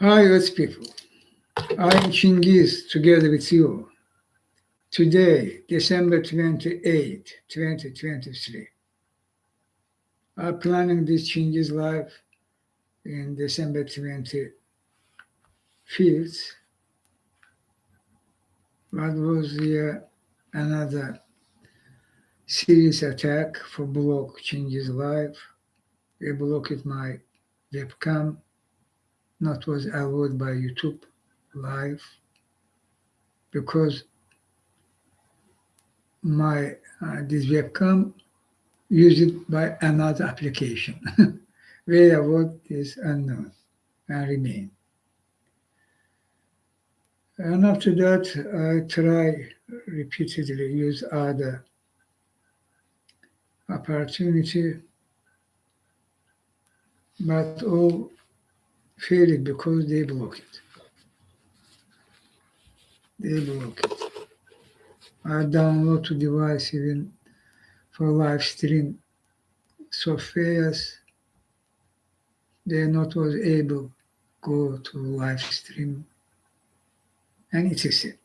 Hi, Earth people. I'm Chinghiz together with you. Today, December 28, 2023. I'm planning this Chinghiz live in December 25th. What was another serious attack for block Chinghiz live. They blocked my webcam, not was allowed by YouTube live because my this webcam used by another application. Where what is unknown and remain. And after that, I try repeatedly use other opportunity, but all failed because they block it. They block it. I download to device even for live stream softwares. They not was able go to live stream and etc.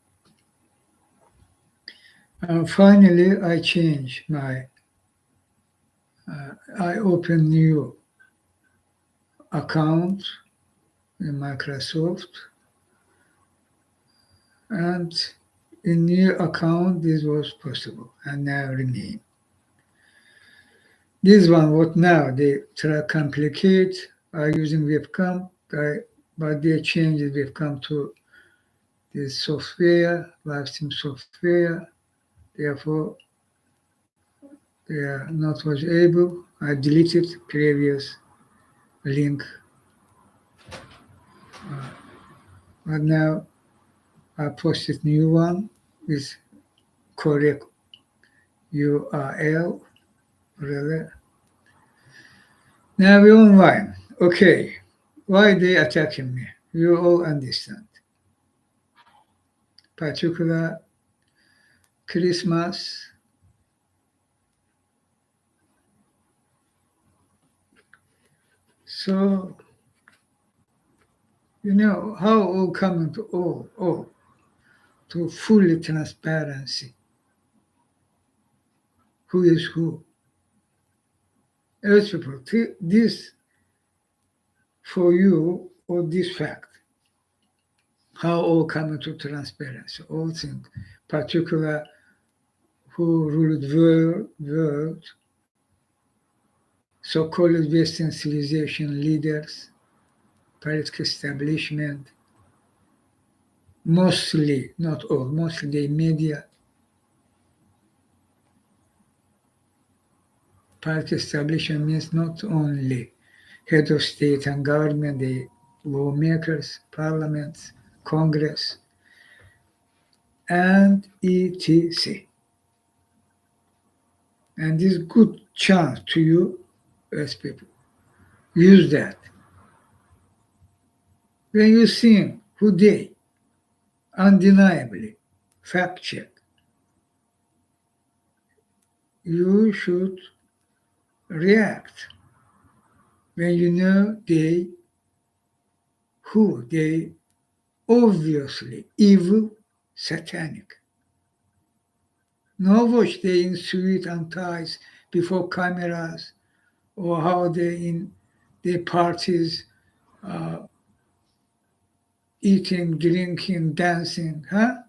And finally, I change my. I open new account in Microsoft, and in new account this was possible and now remain. This one what now they try complicate are using webcam, but they change the webcam to this software, live stream software. Therefore, they are not was able. I deleted previous link, but now I posted new one with correct URL. Really? Now we're online. Okay. Why they attacking me? You all understand. Particular Christmas. So, how all coming to all to fully transparency. Who is who? As people, this for you or this fact. How all coming to transparency. All things, particular who ruled world, so-called Western civilization leaders, political establishment, mostly, not all, mostly the media, political establishment means not only head of state and government, the lawmakers, parliaments, Congress, and etc. And this good chance to you as people. Use that. When you see who they undeniably fact check, you should react when you know they obviously evil, satanic. No watch they in suit and ties before cameras, or how they in their parties eating, drinking, dancing, huh?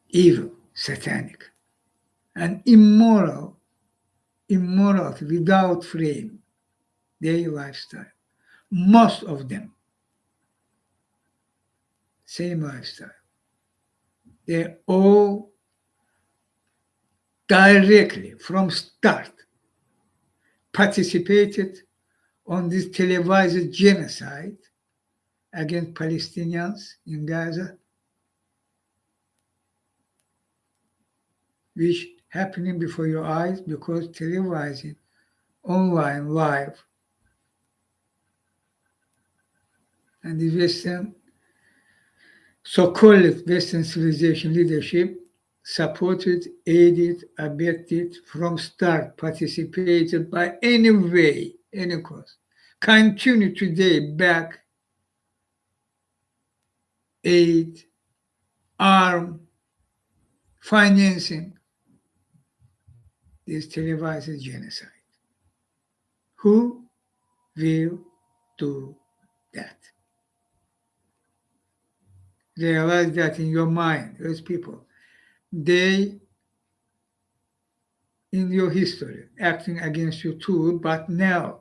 Evil, satanic, and immorality without frame, their lifestyle. Most of them, same lifestyle. They all directly from start participated on this televised genocide against Palestinians in Gaza, which happening before your eyes because televising online live, and the Western so-called Western civilization leadership supported, aided, abetted from start, participated by any way, any cause, continue today back aid, arm, financing this televised genocide. Who will do that? Realize that in your mind, those people, they, in your history, acting against you too, but now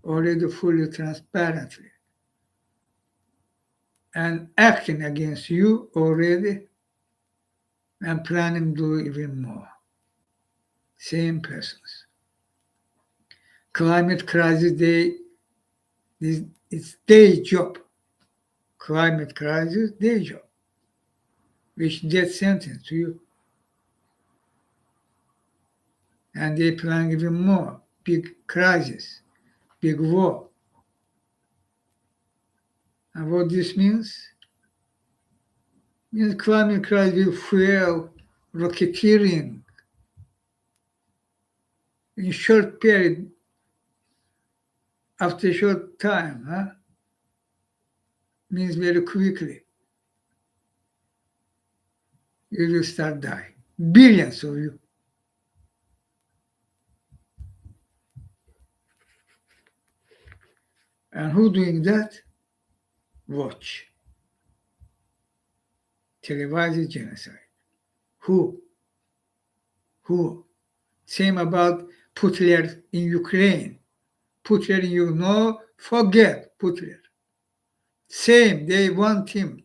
already fully transparently, and acting against you already and planning to do even more. Same persons. Climate crisis, it's their job. Climate crisis, their job, which death sentence to you. And they plan even more. Big crisis, big war. And what this means? Means climate crisis will fuel racketeering in short period, after a short time, means very quickly you will start dying. Billions of you. And who doing that? Watch. Televised genocide. Who? Who? Same about Putler in Ukraine. Putler in you know, forget Putler. Same, they want him.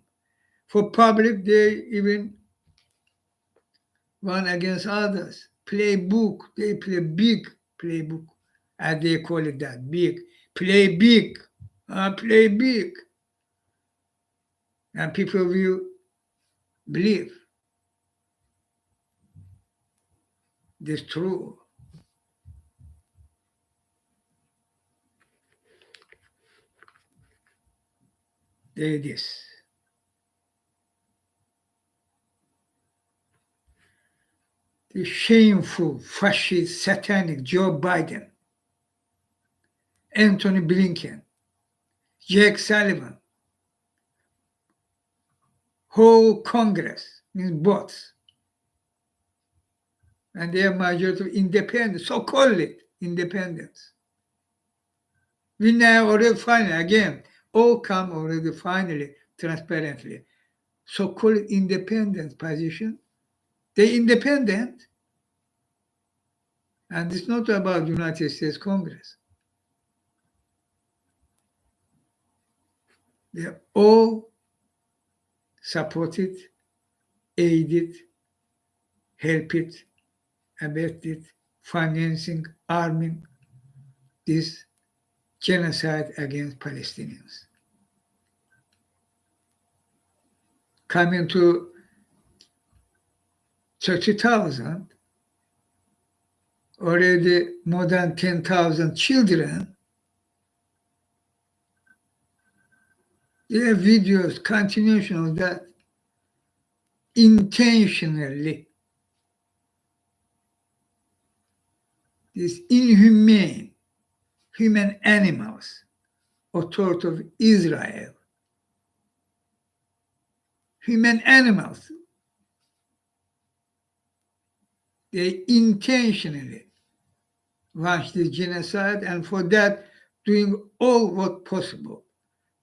For public, they even one against others. Playbook, they play big playbook, as they call it that, big. Play big, play big. And people will believe this true. They this. The shameful, fascist, satanic Joe Biden, Anthony Blinken, Jake Sullivan, whole Congress means bots. And they are majority of independents, so-called independents. We now already finally, again, all come already finally, transparently. So-called independent position, they independent, and it's not about United States Congress. They are all supported, aided, helped, abetted, financing, arming this genocide against Palestinians. Coming to 30,000, already more than 10,000 children. There are videos, continuation of that, intentionally. These inhumane human animals, authority of Israel, human animals, they intentionally launch the genocide, and for that, doing all what possible.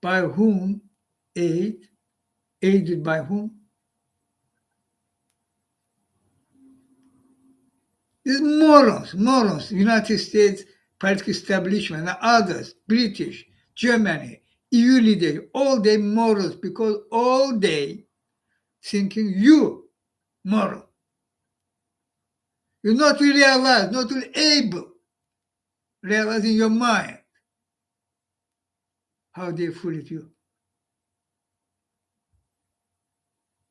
By whom? Aided by whom? These morons, United States political establishment and others, British, Germany, EU leaders, all they morons, because all day thinking you moron. You're not really realize, not really able, realize in your mind how they fooled you.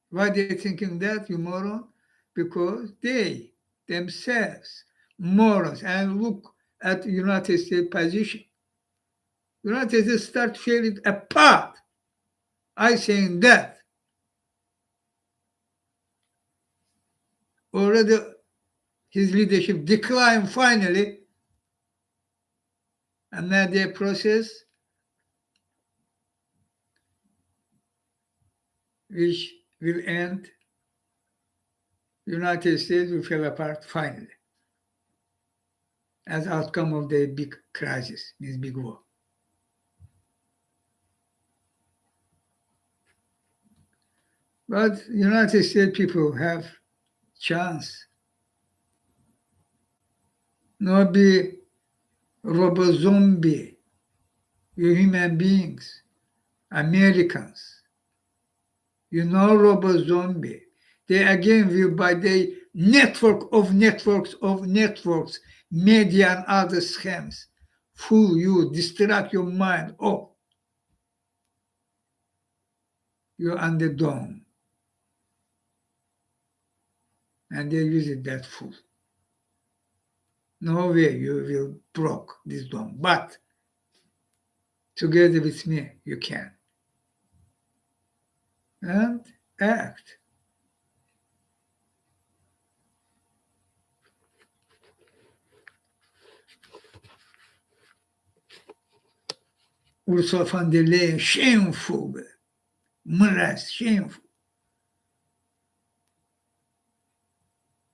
Why they thinking that, you moron? Because they themselves morons, and look at United States position. United States start falling apart. I saying that already his leadership declined finally. another process which will end. United States will fall apart finally as outcome of the big crisis, this big war. But United States people have chance. Not be robo-zombie. You human beings, Americans. You know robo-zombie. They again will by the network of networks, media and other schemes, fool you, distract your mind. Oh, you're under dome. And they use it that fool. No way you will broke this dome. But together with me, you can. And act. Ursula von der Leyen, shameful, mraz, shameful.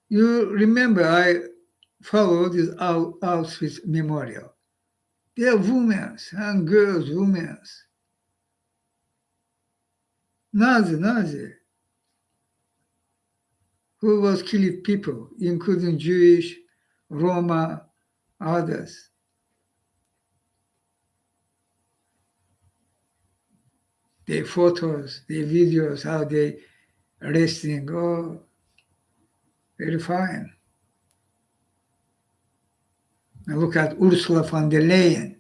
You remember I followed this Auschwitz memorial. They are women and girls, women. Nazi, who was killing people, including Jewish, Roma, others. Their photos, their videos, how they arresting, oh, very fine. Now look at Ursula von der Leyen.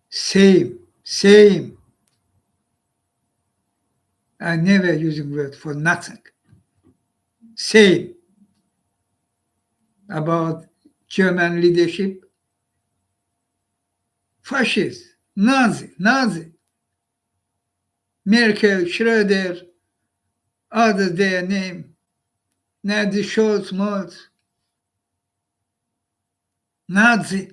Same. I never using word for nothing. Same about German leadership. Fascist, Nazi. Merkel, Schröder, others their name. Nazi Scholz, Moltz. Nazi.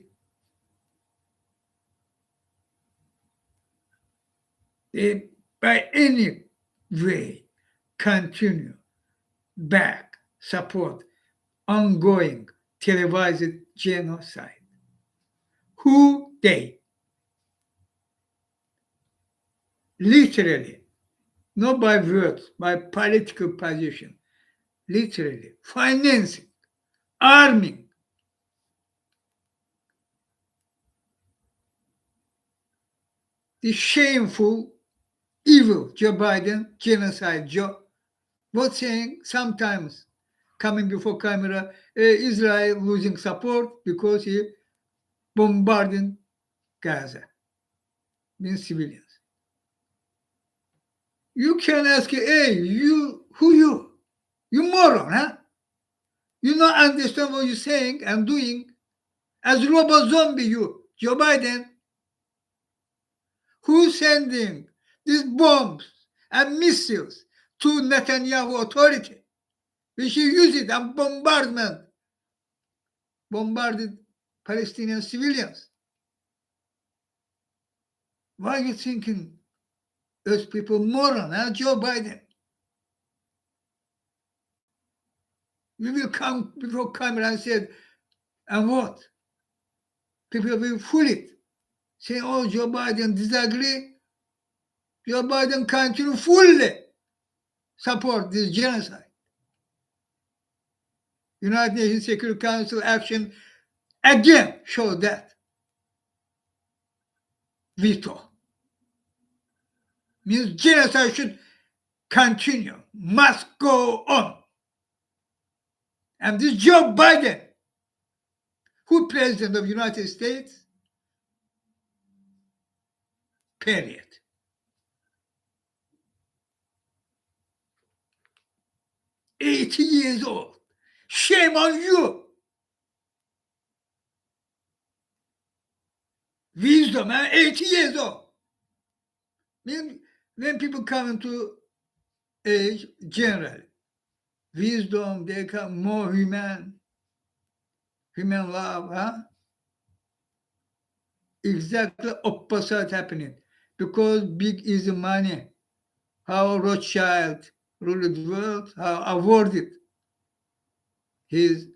They, by any way, continue, back, support, ongoing televised genocide. Who they? Literally, not by words, by political position, literally, financing, arming. The shameful, evil Joe Biden, genocide Joe, was saying sometimes, coming before camera, Israel losing support because he bombarding Gaza, means civilians. You can ask, hey, who you? You moron, huh? You not understand what you're saying and doing. As robot zombie, you, Joe Biden, who's sending these bombs and missiles to Netanyahu authority? We should use it and bombarded Palestinian civilians. Why are you thinking those people moron, huh? Joe Biden? You will come before camera and say, and what? People will fool it. Say, oh, Joe Biden disagree. Joe Biden continue fully support this genocide. United Nations Security Council action again show that. Veto. Means genocide should continue, must go on. And this Joe Biden, who president of the United States, period. 80 years old. Shame on you. Wisdom, 80 years old. When people come into age, generally, wisdom, they become more human love, huh? exactly opposite happening. Because big is the money. How Rothschild ruled the world, how awarded his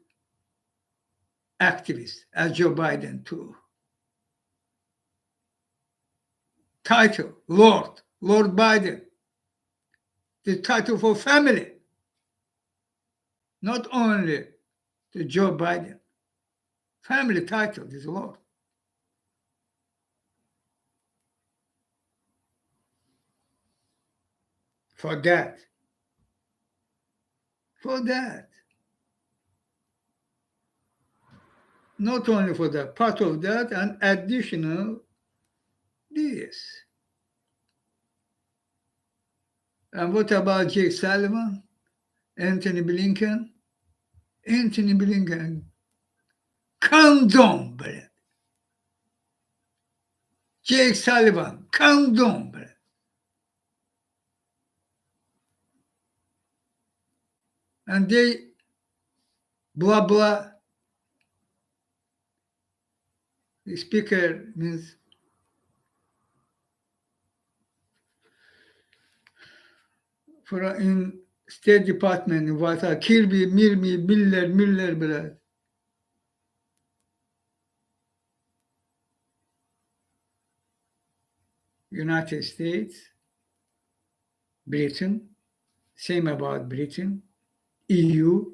activists as Joe Biden too. Title, Lord Biden. The title for family, not only the Joe Biden. Family title is Lord. For that, not only for that, part of that, and additional this. And what about Jake Sullivan, Anthony Blinken? Anthony Blinken, condom, Brad. Jake Sullivan, condom, Brad. And they, blah, blah. The speaker means for in State Department in White House, Kirby, Mirmi, Miller, Brad. United States, Britain, same about Britain, EU,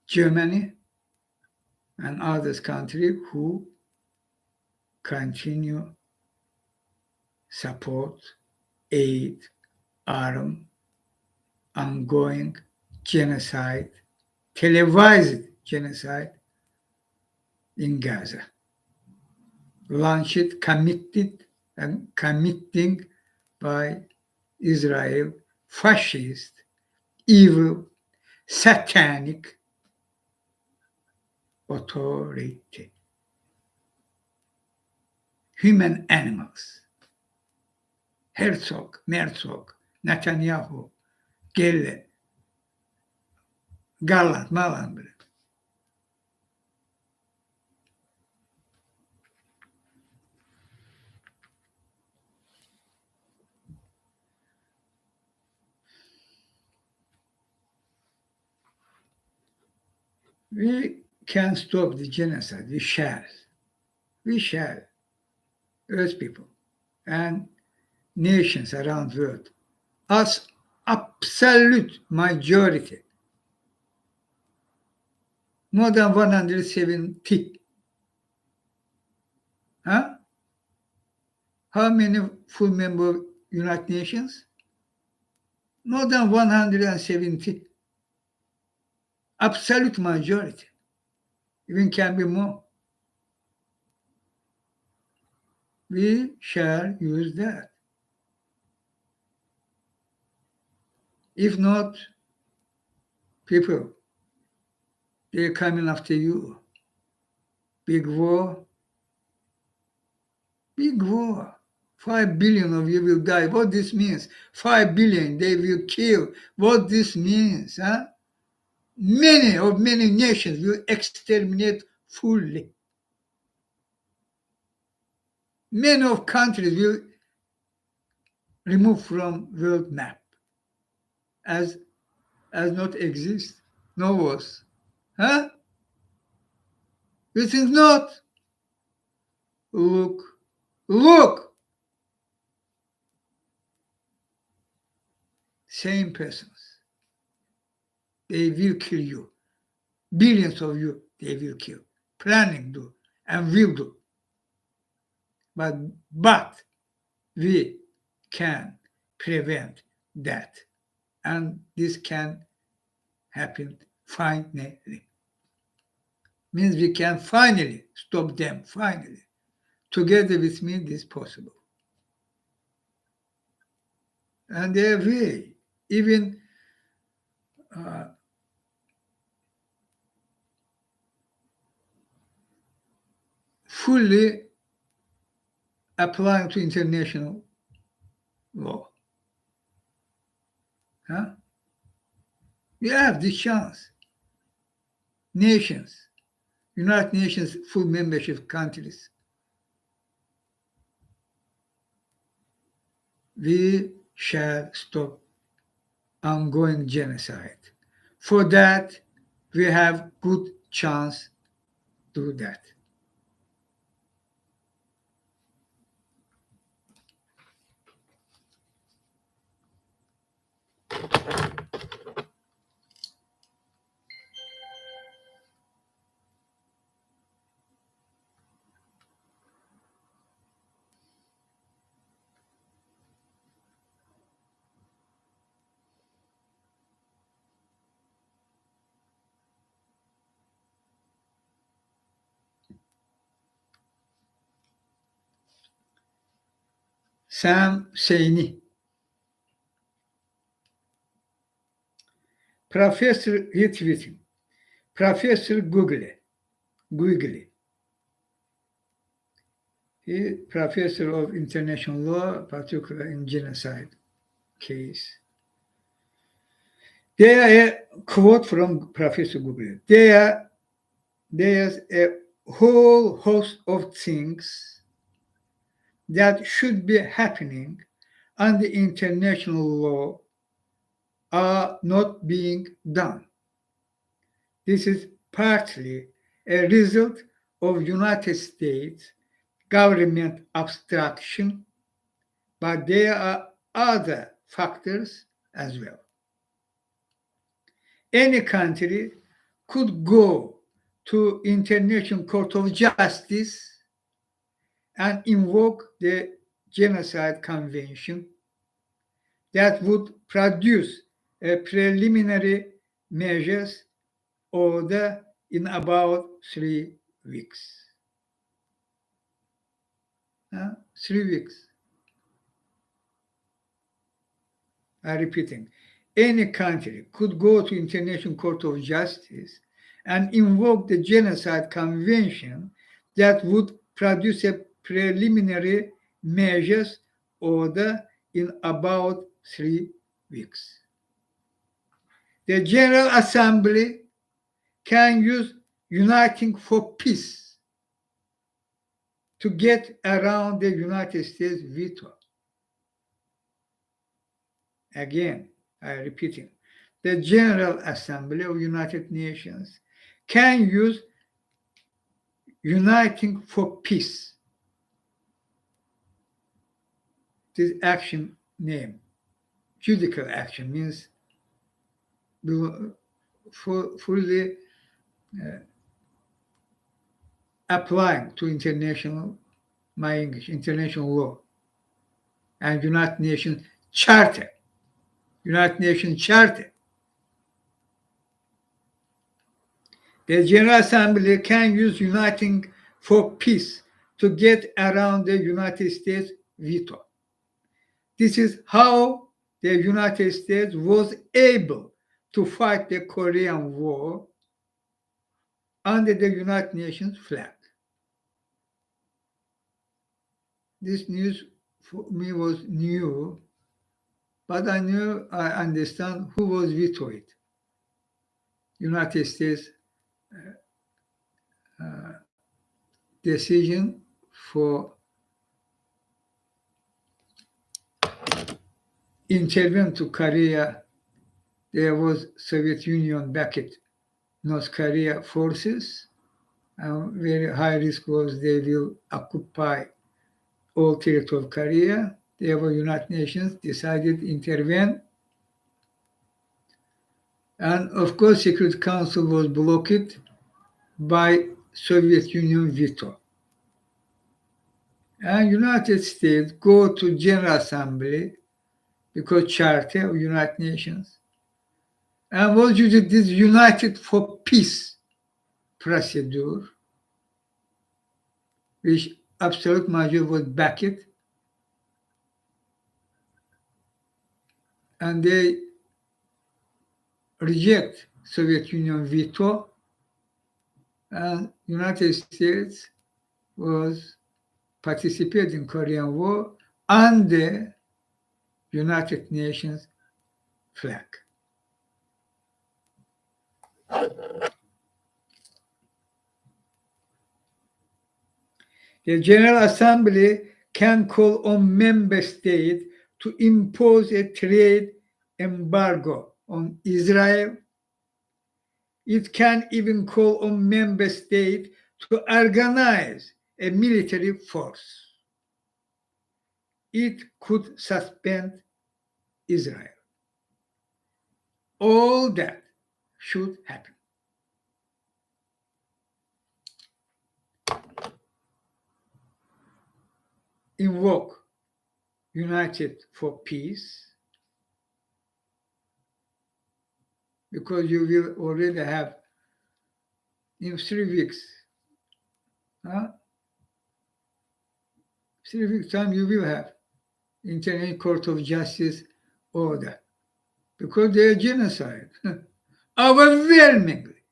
Germany, and others country who continue support, aid, arm, ongoing genocide, televised genocide in Gaza. Launched, committed, and committing by Israel, fascist, evil, satanic authority. Human animals. Herzog, Merzog, Netanyahu, Gelle, Gallant, Malan. We can stop the genocide. We shall. We shall. Earth people and nations around the world. As absolute majority. More than 170. Huh? How many full member of United Nations? More than 170. Absolute majority. Even can be more. We shall use that. If not, people, they're coming after you. Big war. Big war. 5 billion of you will die. What this means? 5 billion they will kill. What this means? Huh? Many nations will exterminate fully. Many of countries will remove from world map as not exist. No was. Huh? You think not? Look. Same persons. They will kill you. Billions of you, they will kill. Planning to and will do. But we can prevent that. And this can happen finally. Means we can finally stop them, finally. Together with me, this is possible. And they will even fully applying to international law. Huh? We have this chance. Nations, United Nations full membership countries, we shall stop ongoing genocide. For that, we have good chance to do that. Sam Seyni, Professor retweeting, Professor Google, he professor of international law, particularly in genocide case. There a quote from Professor Google. There's a whole host of things that should be happening under international law are not being done. This is partly a result of United States government obstruction, but there are other factors as well. Any country could go to International Court of Justice and invoke the Genocide Convention that would produce a preliminary measures order in about 3 weeks. 3 weeks. I'm repeating. Any country could go to International Court of Justice and invoke the Genocide Convention that would produce a preliminary measures order in about 3 weeks. The General Assembly can use Uniting for Peace to get around the United States veto. Again, I'm repeating, the General Assembly of United Nations can use Uniting for Peace. This action name, judicial action, means fully applying to international law and United Nations Charter. United Nations Charter. The General Assembly can use Uniting for Peace to get around the United States veto. This is how the United States was able to fight the Korean War under the United Nations flag. This news for me was new, but I understand who was vetoed. United States decision for intervene to Korea. There was Soviet Union backed North Korea forces. Very high risk was they will occupy all territory of Korea. Therefore, United Nations decided to intervene. And of course, Security Council was blocked by Soviet Union veto. And United States go to General Assembly because Charter of United Nations. And was using this United for Peace procedure, which absolute majority was backed. And they reject Soviet Union veto, and United States was participating in Korean War under United Nations flag. The General Assembly can call on member states to impose a trade embargo on Israel. It can even call on member states to organize a military force. It could suspend Israel. All that should happen. Invoke United for Peace, because you will already have in 3 weeks, 3 weeks time you will have International Court of Justice order, because they are genocide, overwhelmingly.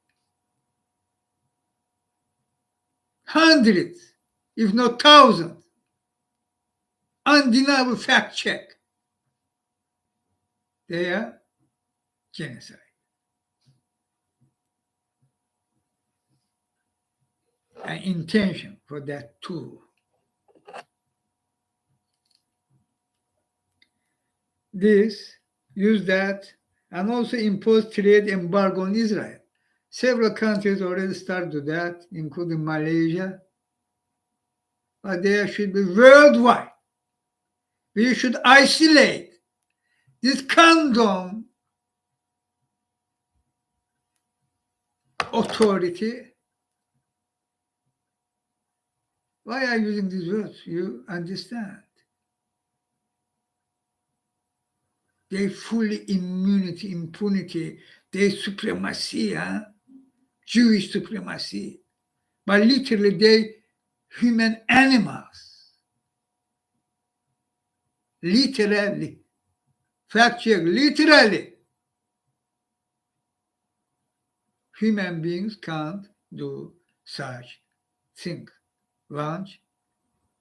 Hundreds, if not thousands, undeniable fact check. They are genocide. And intention for that too. This, use that, and also impose trade embargo on Israel. Several countries already started that, including Malaysia. But there should be worldwide. We should isolate this condom authority. Why are you using these words? You understand. They fully impunity, they supremacy, Jewish supremacy. But literally they human animals. Literally. Fact check, literally. Human beings can't do such things. Launch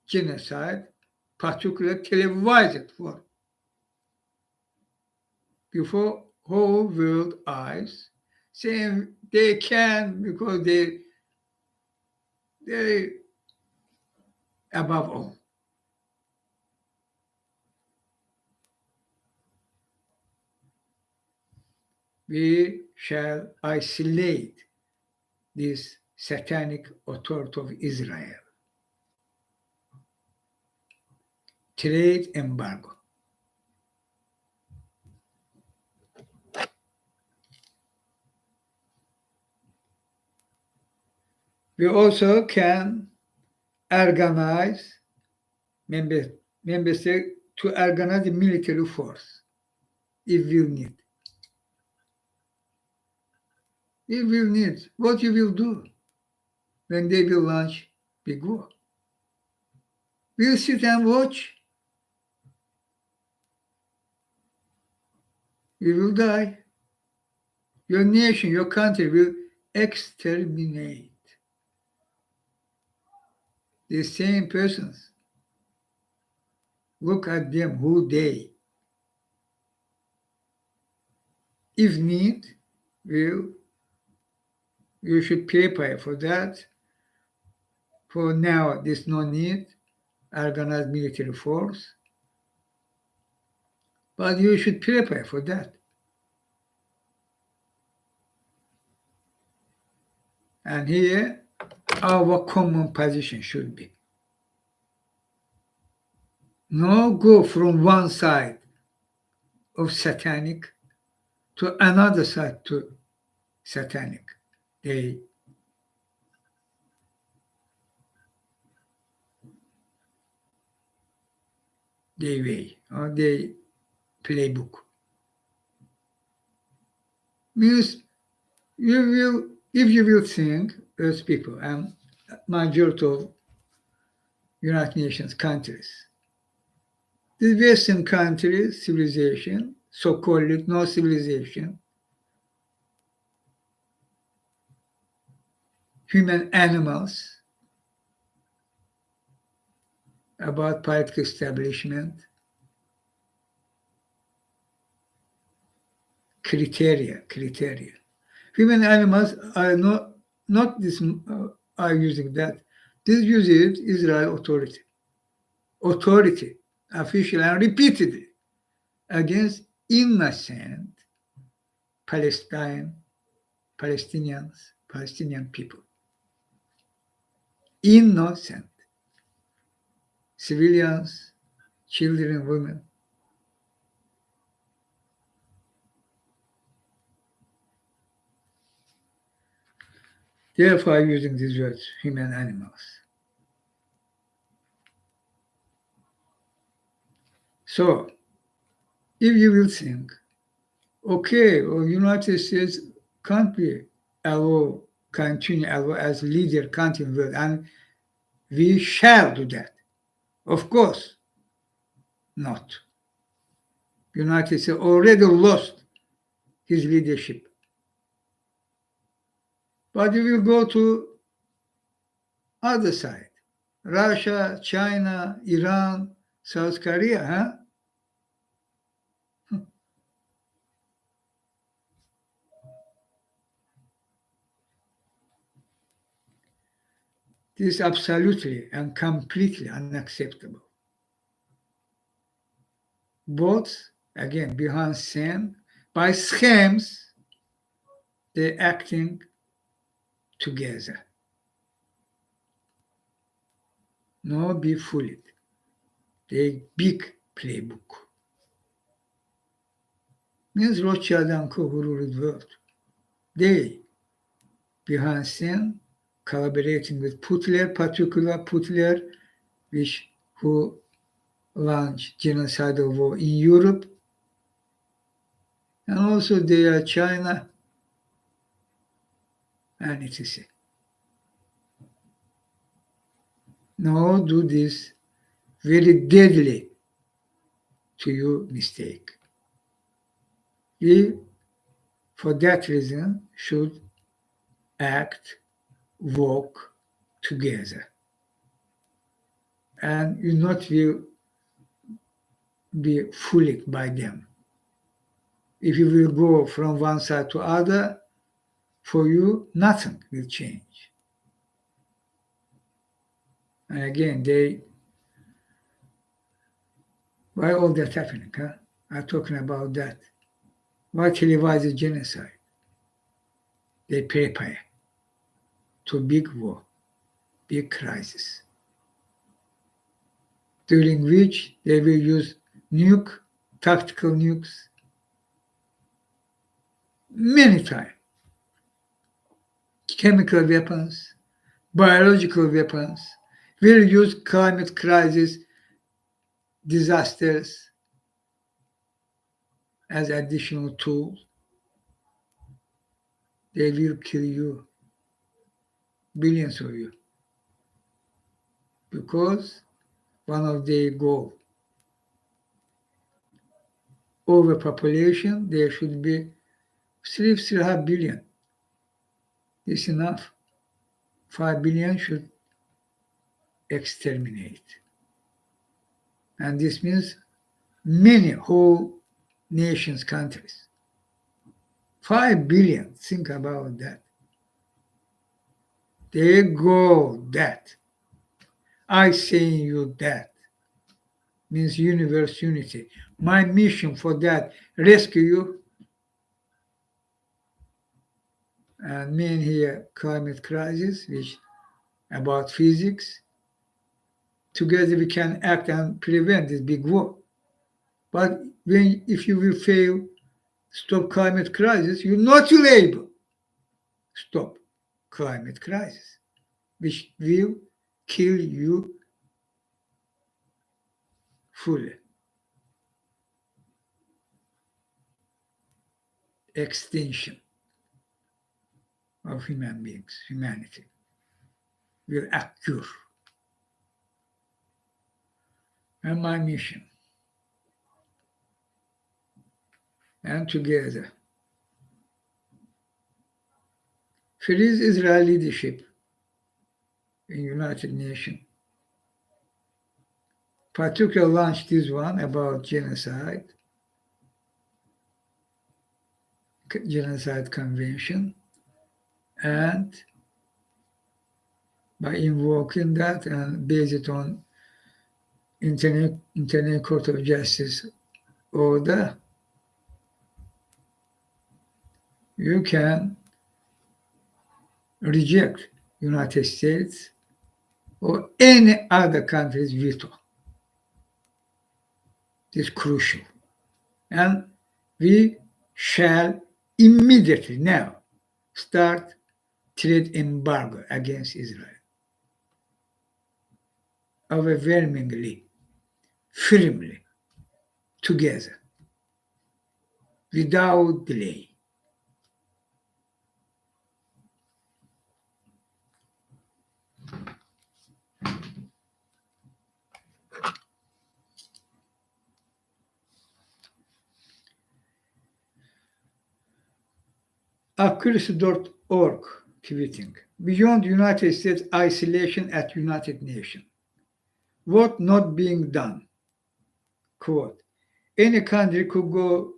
genocide, particularly televised for before whole world eyes, saying they can because they above all. We shall isolate this satanic authority of Israel. Trade embargo. We also can organize member states to organize a military force if we need. If we need, what you will do when they will launch big war? We'll sit and watch. You will die. Your nation, your country will exterminate the same persons. Look at them, who they. If need, you should prepare for that. For now, there's no need, organize military force. But you should prepare for that. And here, our common position should be. No go from one side of satanic to another side to satanic. They way, or they playbook. Means you will, if you will think as people, and majority of United Nations countries, the Western countries, civilization, so-called no civilization, human animals, about political establishment, criteria. Human animals are not this are using that. This uses Israel authority, officially and repeatedly. against innocent Palestinian people. Innocent civilians, children, women. Therefore, I'm using these words, human animals. So, if you will think, okay, well, United States can't be continue as leader country in the world, and we shall do that. Of course, not. United States already lost his leadership. But you will go to other side. Russia, China, Iran, South Korea, huh? This is absolutely and completely unacceptable. Both, again, behind scene, by schemes, they're acting together. No, be fooled. They big playbook. Means Rothschild and Co. who ruled the world. They, behind scene, collaborating with Putler, particular Putler, who launched genocidal war in Europe, and also they are China and etc. Now do this very deadly to you mistake. We, for that reason, should act, work together. And you not will be fooled by them. If you will go from one side to other, for you, nothing will change. And again, why all that happening? Huh? I'm talking about that. Why televised genocide? They prepare to big war, big crisis, during which they will use tactical nukes, many times, chemical weapons, biological weapons, will use climate crisis, disasters as additional tools. They will kill you, billions of you, because one of their goals, overpopulation, there should be 3.5 billion. It's enough. 5 billion should exterminate. And this means many whole nations, countries. 5 billion, think about that. They go that. I saying you that means universe unity. My mission for that, rescue you. And mean here climate crisis, which about physics. Together we can act and prevent this big war. But if you will fail, stop climate crisis, you're not able stop climate crisis, which will kill you fully. Extinction of human beings, humanity, will occur. And my mission, and together, freeze Israel leadership in United Nations, particularly launched this one about genocide convention, and by invoking that and base it on International Court of Justice order, you can reject United States or any other country's veto. This is crucial. And we shall immediately now start trade embargo against Israel. Overwhelmingly, firmly, together, without delay. Accuracy.org tweeting. Beyond United States isolation at United Nations. What not being done? Quote. Any country could go,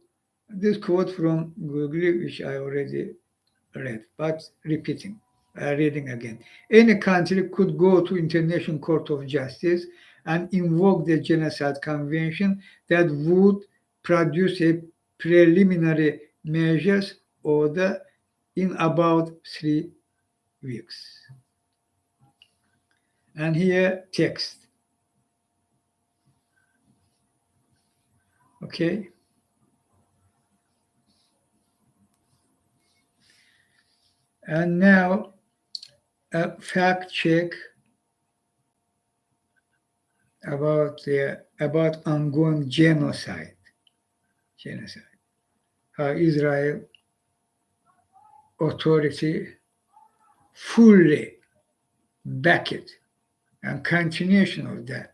this quote from Google, which I already read, but reading again. Any country could go to International Court of Justice and invoke the Genocide Convention that would produce a preliminary measures order in about 3 weeks. And here text. Okay. And now a fact check about ongoing genocide. How Israel authority fully back it and continuation of that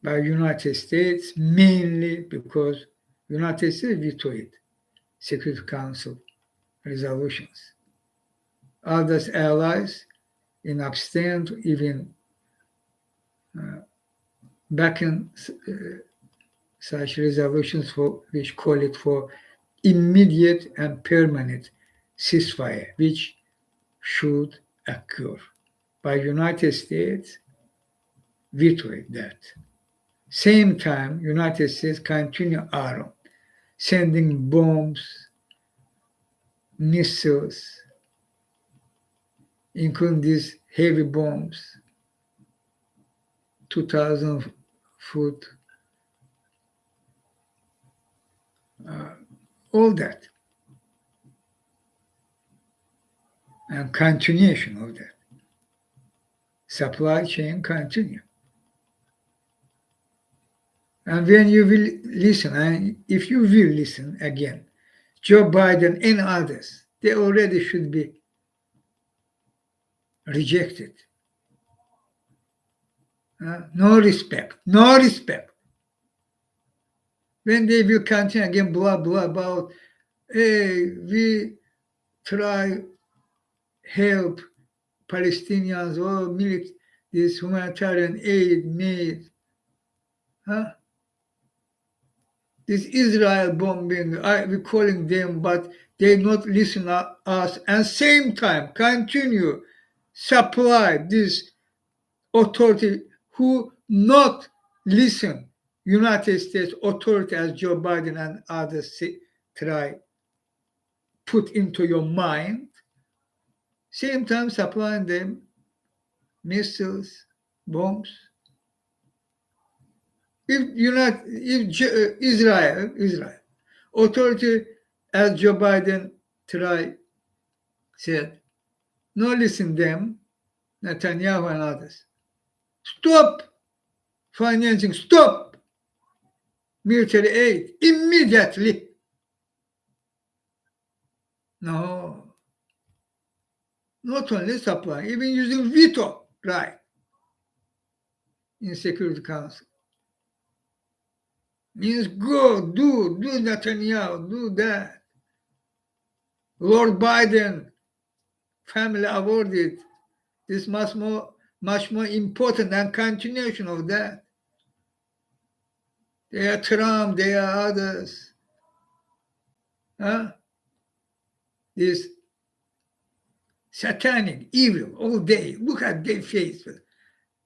by United States, mainly because United States vetoed Security Council resolutions. Others allies in abstain even backing such resolutions for which call it for immediate and permanent ceasefire, which should occur. By United States vetoed that. Same time, United States continue arm, sending bombs, missiles, including these heavy bombs, 2,000 foot, all that. And continuation of that. Supply chain continue. And when you will listen, and if you will listen again, Joe Biden and others, they already should be rejected. No respect, no respect. When they will continue again, blah, blah, about, hey, we try help Palestinians or this humanitarian aid made. This Israel bombing, we calling them, but they not listen to us. And same time, continue supply this authority who not listen United States authority as Joe Biden and others try put into your mind. Same time supplying them missiles, bombs. If Israel authority as Joe Biden said, no listen them, Netanyahu and others. Stop financing, stop military aid immediately. No. Not only supply, even using veto right in Security Council. Means go, do Netanyahu, do that. Lord Biden, family awarded. This much more important than continuation of that. They are Trump, they are others. This satanic, evil, all day. Look at their face.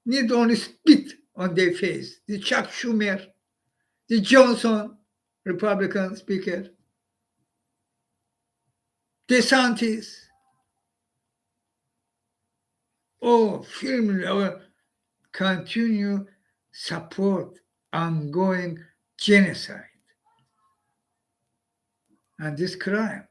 Need only spit on their face. The Chuck Schumer, The Johnson, Republican speaker, DeSantis, firmly continue support ongoing genocide and this crime.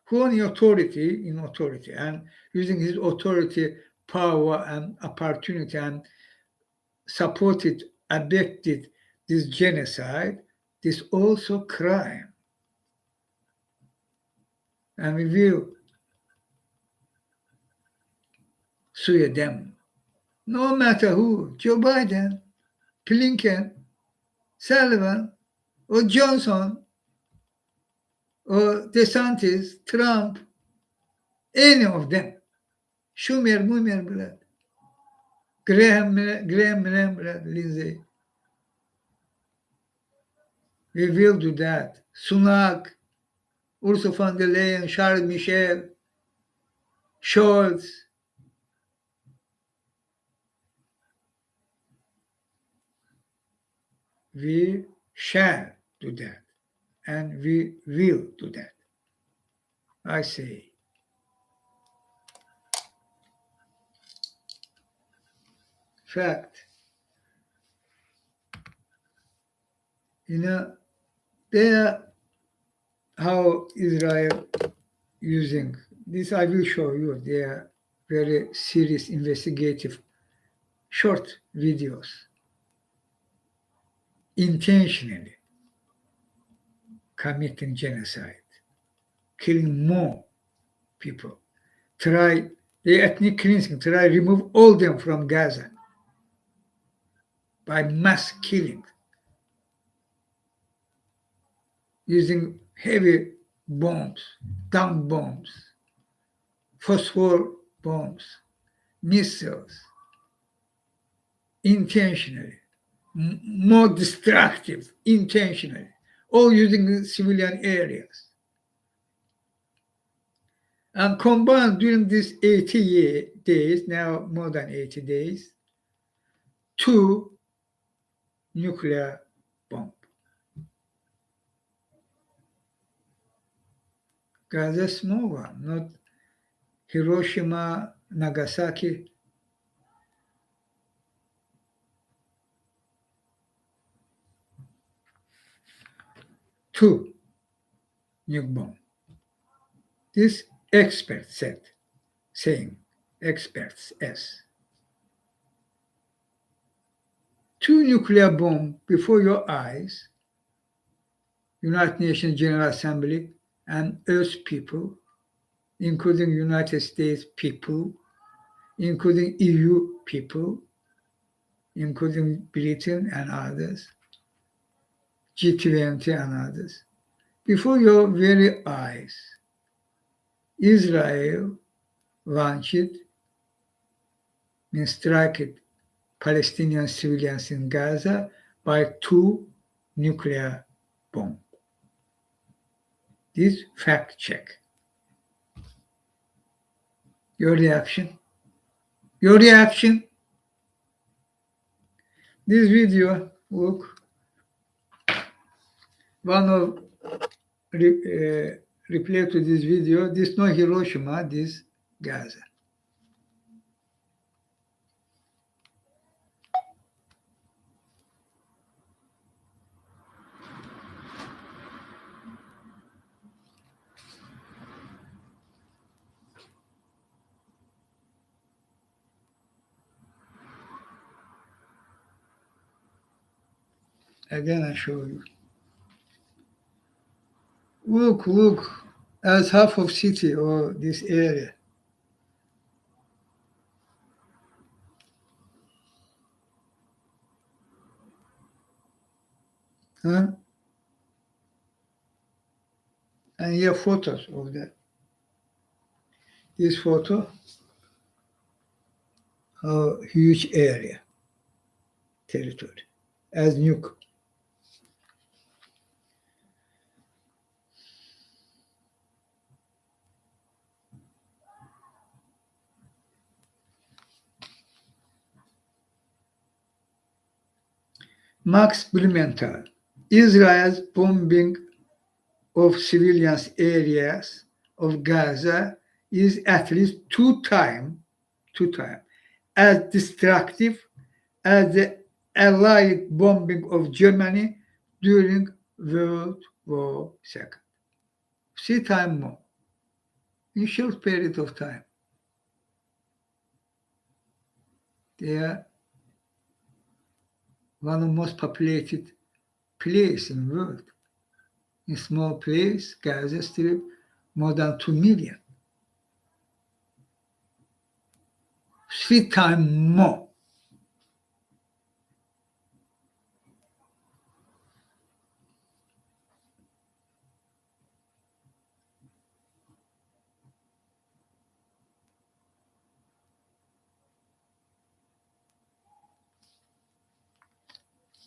Who in authority, and using his authority, power, and opportunity, and supported, abetted this genocide, this also crime. And we will sue them. No matter who, Joe Biden, Blinken, Sullivan, or Johnson, or DeSantis, Trump, any of them. Schumer, Mumer, Graham, Lindsay. We will do that. Sunak, Ursula von der Leyen, Charles Michel, Scholz. We shall do that. And we will do that. I say. Fact. There how Israel using this, I will show you. They are very serious investigative short videos intentionally committing genocide, killing more people, try the ethnic cleansing, try remove all them from Gaza by mass killing using heavy bombs, dump bombs, phosphor bombs, missiles, intentionally, more destructive, intentionally, all using civilian areas. And combined during these 80 days, now more than 80 days, 2 nuclear bombs. Gaza small one, not Hiroshima, Nagasaki. Two nuke bomb. This expert saying, experts, S. 2 nuclear bomb before your eyes, United Nations General Assembly and Earth people, including United States people, including EU people, including Britain and others, G20 and others. Before your very eyes, Israel launched and struck Palestinian civilians in Gaza by 2 nuclear bombs. This fact check. Your reaction? Your reaction? This video, look, one of reply to this video, this no Hiroshima, this Gaza. Again, I show you. Look, as half of city or this area. Huh? And here photos of that. This photo, how huge area, territory, as nuke. Max Blumenthal. Israel's bombing of civilian areas of Gaza is at least two times as destructive as the Allied bombing of Germany during World War II. 3 times more in short period of time. They are one of the most populated places in the world. In small place, Gaza Strip, more than 2 million. 3 times more.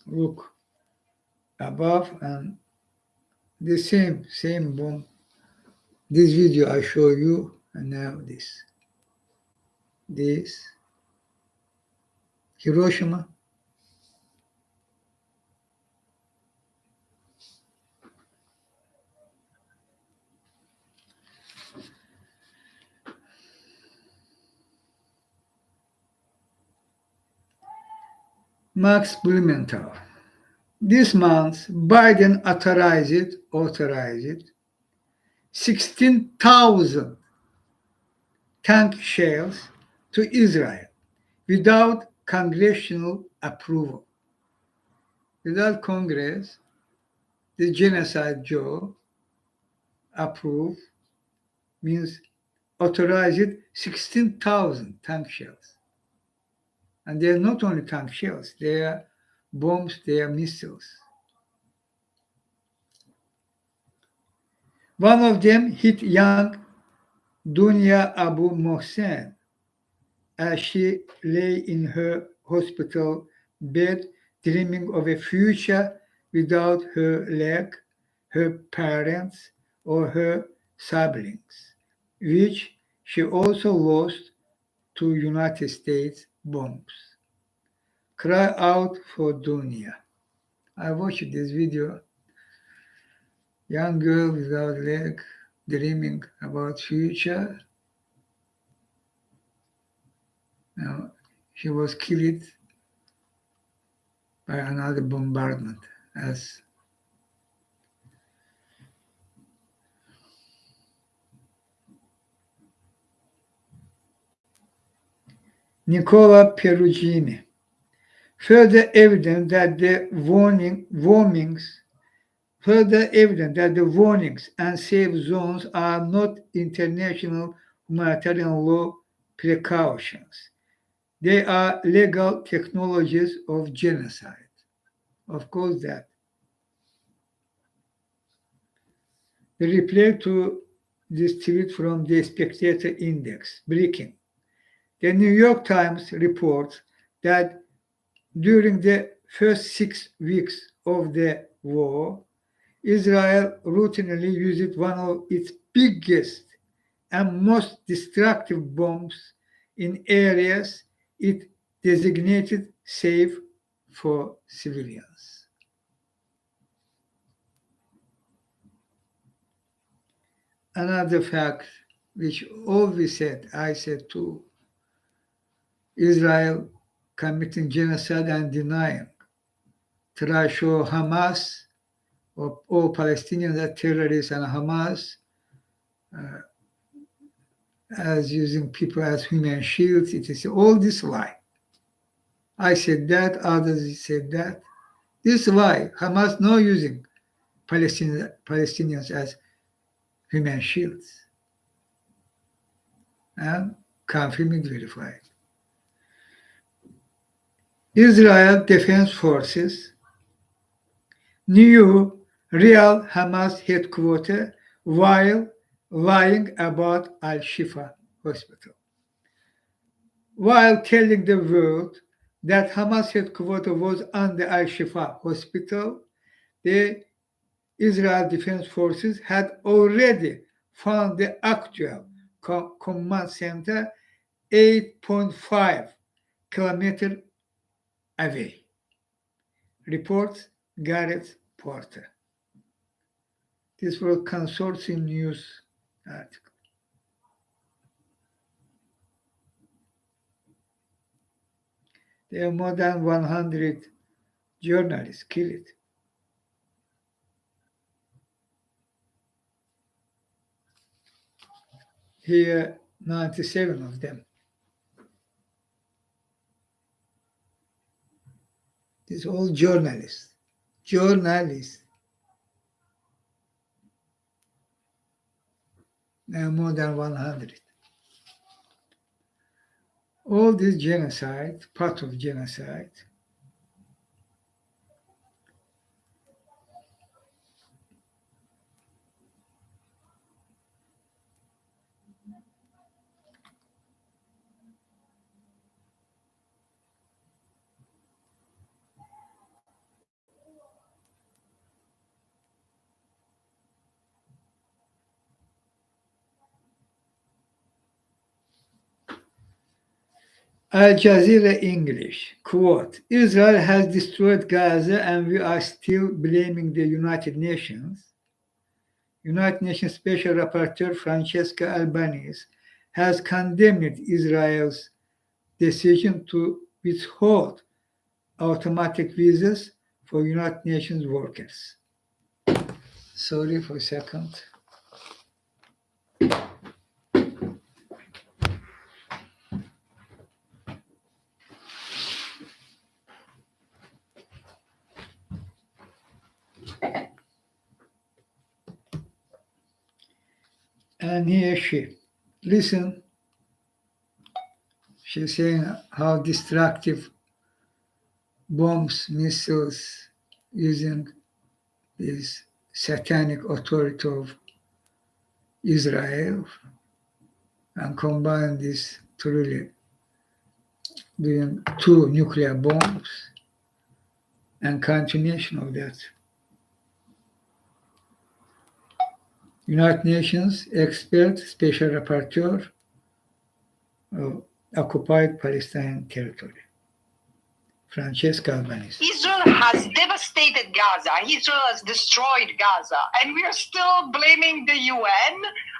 Look above and the same bomb. This video I show you, and now this Hiroshima. Max Blumenthal. This month, Biden authorized 16,000 tank shells to Israel without congressional approval. Without Congress, the genocide Joe approved means authorized 16,000 tank shells. And they are not only tank shells, they are bombs, they are missiles. One of them hit young Dunya Abu Mohsen as she lay in her hospital bed dreaming of a future without her leg, her parents, or her siblings, which she also lost to United States bombs. Cry out for Dunya. I watched this video. Young girl without leg, dreaming about future. Now, she was killed by another bombardment as Nicola Perugini. Further evidence that the warnings and safe zones are not international humanitarian law precautions. They are legal technologies of genocide. Of course that. The reply to this tweet from the Spectator Index, breaking. The New York Times reports that during the first 6 weeks of the war, Israel routinely used one of its biggest and most destructive bombs in areas it designated safe for civilians. Another fact which I said too, Israel committing genocide and denying. Try show Hamas or all Palestinians are terrorists and Hamas as using people as human shields. It is all this lie. I said that, others said that. This lie. Hamas not using Palestinians as human shields. And confirmed, verified. Israel Defense Forces knew real Hamas headquarters while lying about Al-Shifa hospital. While telling the world that Hamas headquarters was under Al-Shifa hospital, the Israel Defense Forces had already found the actual command center 8.5 kilometers away. reports Gareth Porter. This was consortium news article. There are more than 100 journalists killed. Here, 97 of them. These all journalists. Journalists. There are more than 100. All this genocide, part of genocide, Al Jazeera English, quote, Israel has destroyed Gaza and we are still blaming the United Nations. United Nations Special Rapporteur Francesca Albanese has condemned Israel's decision to withhold automatic visas for United Nations workers. Sorry for a second. And here she, listen, she's saying how destructive bombs, missiles, using this satanic authority of Israel and combine this to really doing 2 nuclear bombs and continuation of that. United Nations expert special rapporteur of occupied Palestinian territory, Francesca Albanese. Israel has devastated Gaza. Israel has destroyed Gaza. And we are still blaming the UN.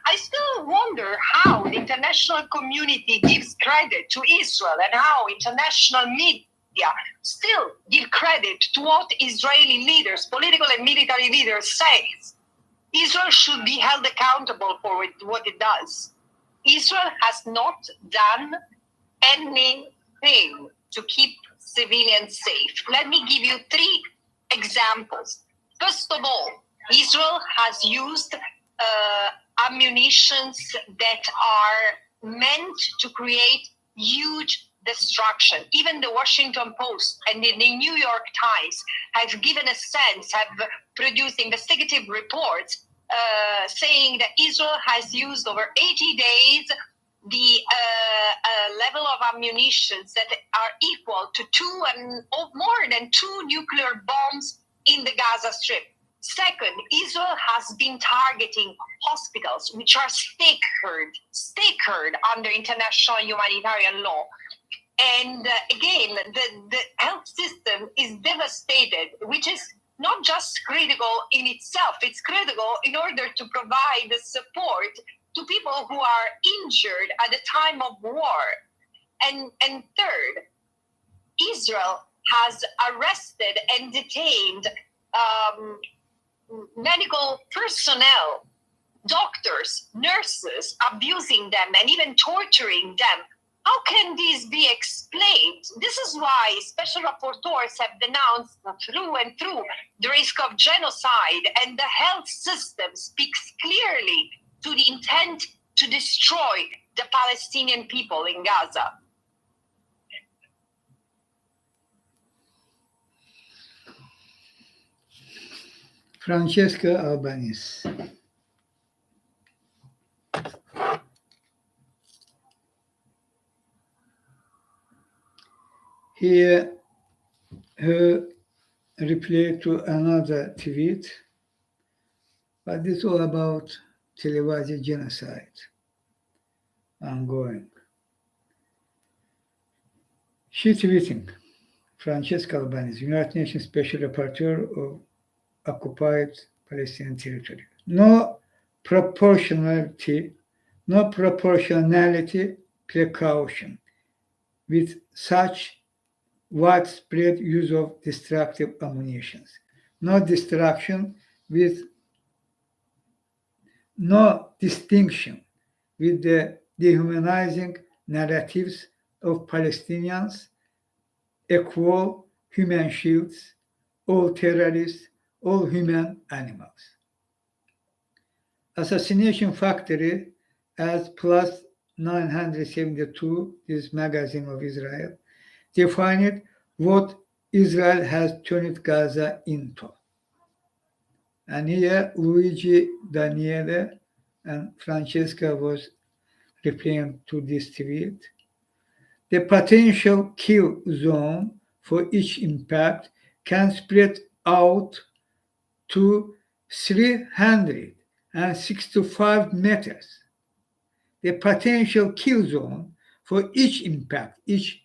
I still wonder how the international community gives credit to Israel and how international media still give credit to what Israeli leaders, political and military leaders, say. Israel should be held accountable for what it does. Israel has not done anything to keep civilians safe. Let me give you 3 examples. First of all, Israel has used ammunitions that are meant to create huge destruction. Even the Washington Post and the New York Times have given a sense, have produced investigative reports saying that Israel has used over 80 days the level of ammunitions that are equal to 2 and more than 2 nuclear bombs in the Gaza Strip. Second, Israel has been targeting hospitals which are sacred under international humanitarian law. And again, the health system is devastated, which is not just critical in itself, it's critical in order to provide the support to people who are injured at the time of war. And third, Israel has arrested and detained medical personnel, doctors, nurses, abusing them and even torturing them. How can this be explained? This is why special rapporteurs have denounced through and through the risk of genocide, and the health system speaks clearly to the intent to destroy the Palestinian people in Gaza. Francesca Albanese. Here, her reply to another tweet, but it's all about televised genocide ongoing. She tweeting, Francesca Albanese, United Nations Special Rapporteur of Occupied Palestinian Territory. No proportionality precaution with such widespread use of destructive ammunition. No distinction with the dehumanizing narratives of Palestinians, equal human shields, all terrorists, all human animals. Assassination Factory as plus 972, this magazine of Israel, defined what Israel has turned Gaza into. And here Luigi, Daniele, and Francesca was replying to this tweet. The potential kill zone for each impact can spread out to 365 meters. The potential kill zone for each impact, impact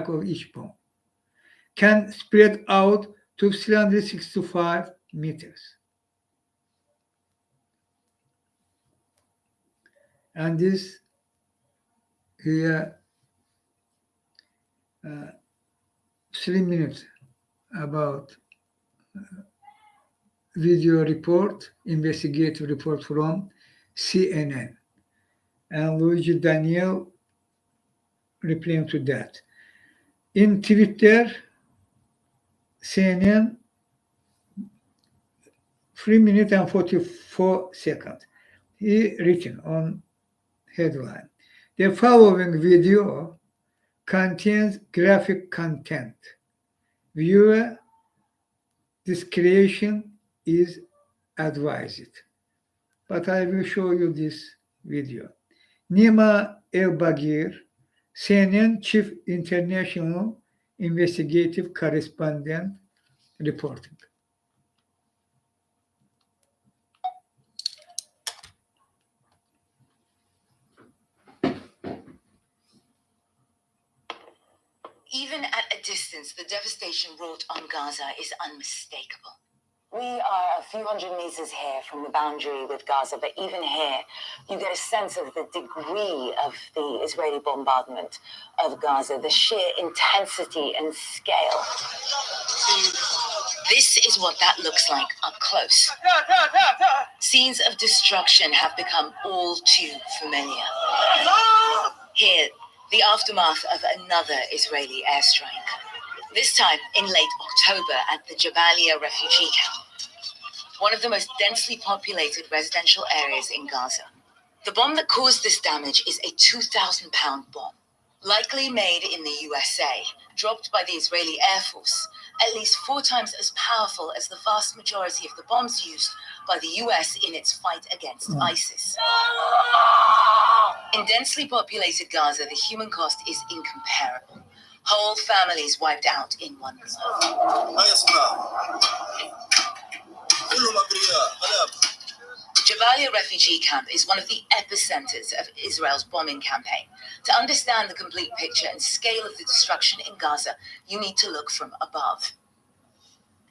of each bomb, can spread out to 365 meters. And this here, 3 minutes about video report, investigative report from CNN. And Luigi Daniel replying to that. In Twitter, CNN, 3 minutes and 44 seconds. He written on headline. The following video contains graphic content. Viewer discretion is advised. But I will show you this video. Nima El-Bagir, CNN Chief International Investigative Correspondent, reporting. Even at a distance, the devastation wrought on Gaza is unmistakable. We are a few hundred meters here from the boundary with Gaza, but even here, you get a sense of the degree of the Israeli bombardment of Gaza, the sheer intensity and scale. This is what that looks like up close. Scenes of destruction have become all too familiar. Here, the aftermath of another Israeli airstrike. This time in late October at the Jabalia refugee camp, one of the most densely populated residential areas in Gaza. The bomb that caused this damage is a 2,000-pound bomb, likely made in the USA, dropped by the Israeli Air Force, at least 4 times as powerful as the vast majority of the bombs used by the US in its fight against ISIS. In densely populated Gaza, the human cost is incomparable. Whole families wiped out in one blow. Jabalia refugee camp is one of the epicenters of Israel's bombing campaign. To understand the complete picture and scale of the destruction in Gaza, you need to look from above.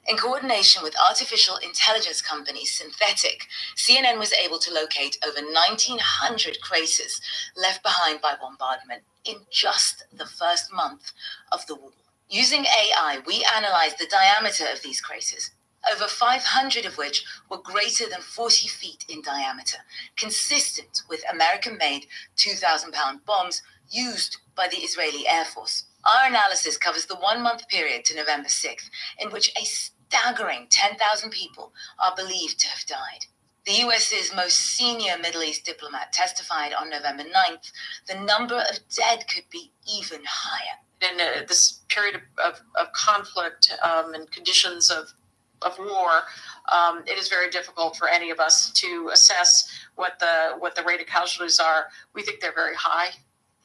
In coordination with artificial intelligence company Synthetic, CNN was able to locate over 1,900 craters left behind by bombardment in just the first month of the war. Using AI, we analyzed the diameter of these craters, over 500 of which were greater than 40 feet in diameter, consistent with American-made 2,000-pound bombs used by the Israeli Air Force. Our analysis covers the 1-month period to November 6th, in which a staggering 10,000 people are believed to have died. The US's most senior Middle East diplomat testified on November 9th the number of dead could be even higher. In this period of conflict and conditions of war, it is very difficult for any of us to assess what the rate of casualties are. We think they're very high,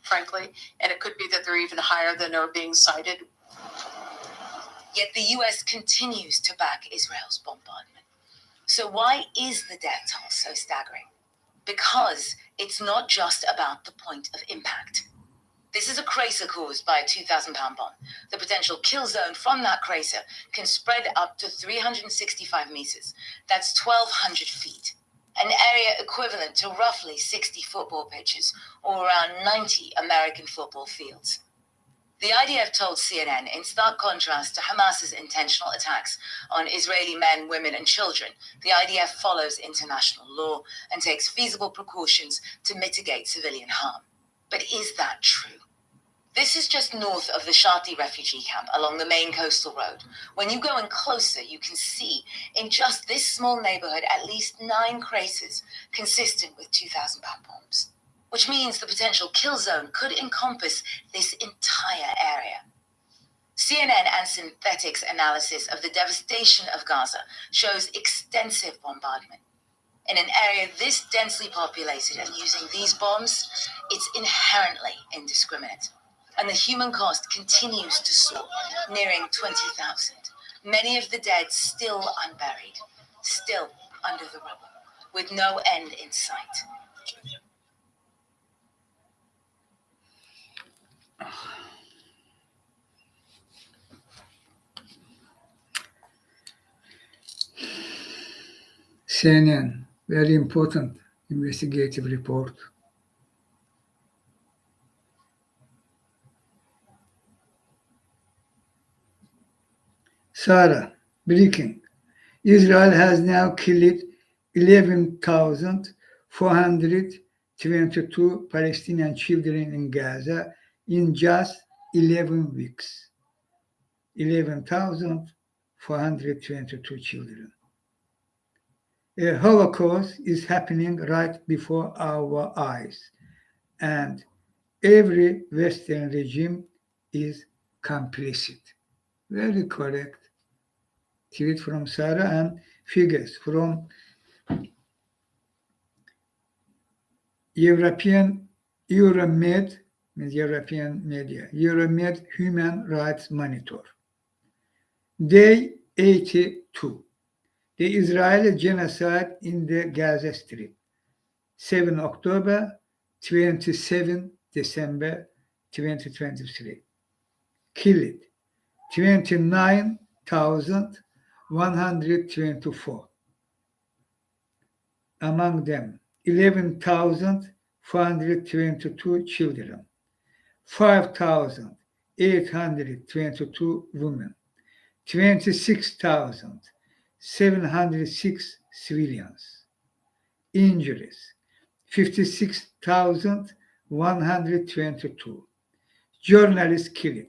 frankly, and it could be that they're even higher than are being cited. Yet the US continues to back Israel's bombardment. So why is the death toll so staggering? Because it's not just about the point of impact. This is a crater caused by a 2,000-pound bomb. The potential kill zone from that crater can spread up to 365 meters. That's 1,200 feet, an area equivalent to roughly 60 football pitches or around 90 American football fields. The IDF told CNN, in stark contrast to Hamas's intentional attacks on Israeli men, women, and children, the IDF follows international law and takes feasible precautions to mitigate civilian harm. But is that true? This is just north of the Shati refugee camp along the main coastal road. When you go in closer, you can see in just this small neighborhood at least 9 craters consistent with 2,000-pound bombs, which means the potential kill zone could encompass this entire area. CNN and Synthetic's analysis of the devastation of Gaza shows extensive bombardment. In an area this densely populated and using these bombs, it's inherently indiscriminate. And the human cost continues to soar, nearing 20,000. Many of the dead still unburied, still under the rubble, with no end in sight. CNN, very important investigative report. Sarah, breaking. Israel has now killed 11,422 Palestinian children in Gaza in just 11 weeks. 11,422 children. A Holocaust is happening right before our eyes, and every Western regime is complicit. Very correct. Tweet from Sarah and figures from Euromed, means European media, Euromed Human Rights Monitor. Day 82. The Israeli genocide in the Gaza Strip. 7 October, 27 December 2023. Killed 29,124. Among them, 11,422 children, 5,822 women, 26,706 civilians. Injuries, 56,122. Journalists killed,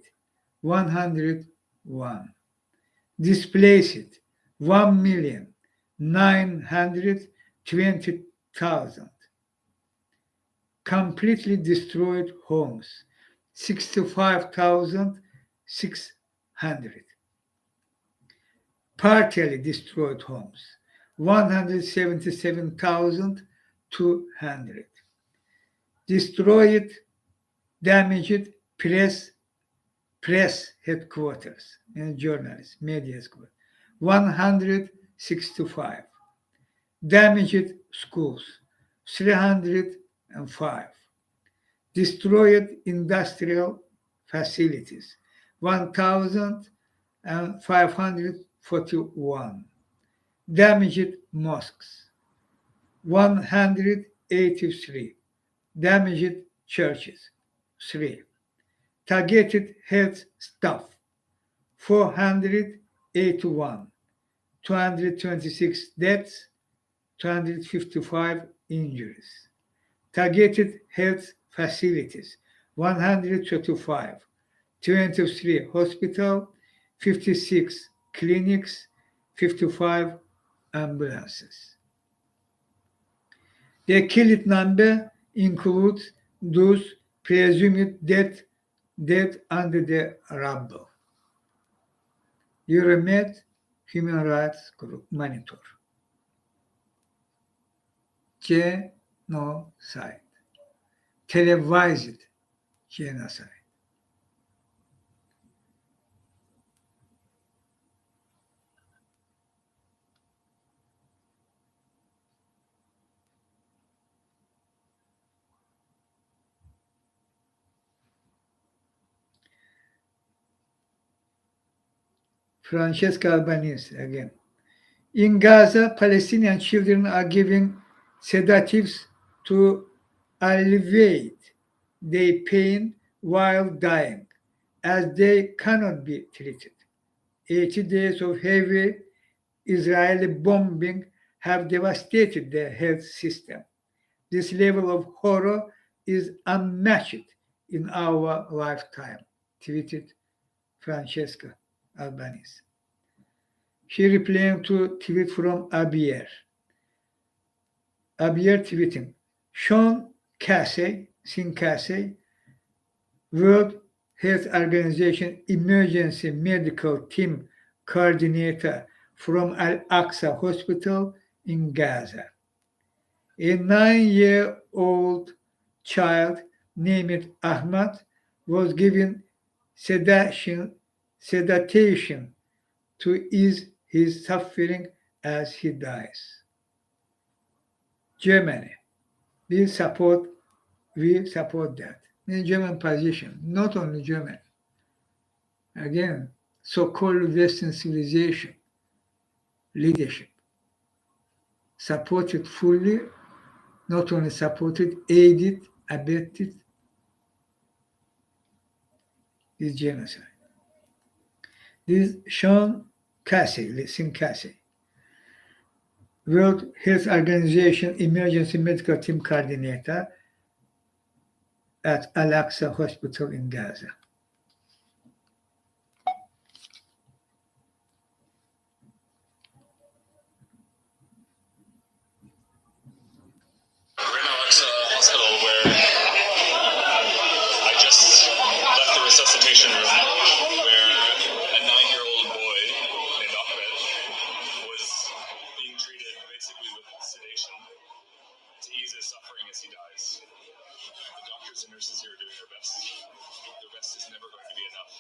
101. Displaced, 1,920,000. Completely destroyed homes, 65,600. Partially destroyed homes, 177,200. Destroyed, damaged press headquarters and journalists, media headquarters, 165. Damaged schools, 305. Destroyed industrial facilities, 1,541. Damaged mosques, 183. Damaged churches, 3. Targeted health staff, 481. 226 deaths, 255 injuries. Targeted health facilities, 135. 23 hospitals, 56 clinics, 55 ambulances. The killed number includes those presumed dead under the rubble. Euromed Human Rights Group Monitor. Genocide. Televised genocide. Francesca Albanese again. In Gaza, Palestinian children are given sedatives to alleviate their pain while dying, as they cannot be treated. 80 days of heavy Israeli bombing have devastated their health system. This level of horror is unmatched in our lifetime, tweeted Francesca Albanese. She replying to tweet from Abier. Abier tweeting, Sean Casey, Sin Casey, World Health Organization Emergency Medical Team Coordinator from Al-Aqsa Hospital in Gaza. A 9-year-old child named Ahmad was given sedation to ease his suffering as he dies. Germany, we support that. In German position, not only Germany. Again, so-called Western civilization leadership supported fully, not only supported, aided, abetted this genocide. This Sean Casey, Sin Casey, World Health Organization Emergency Medical Team Coordinator at Al-Aqsa Hospital in Gaza. We're in Al-Aqsa Hospital where I just left the resuscitation room where a 9-year-old boy named Ahmed was being treated basically with sedation to ease his suffering as he dies. The doctors and nurses here are doing their best. Their best is never going to be enough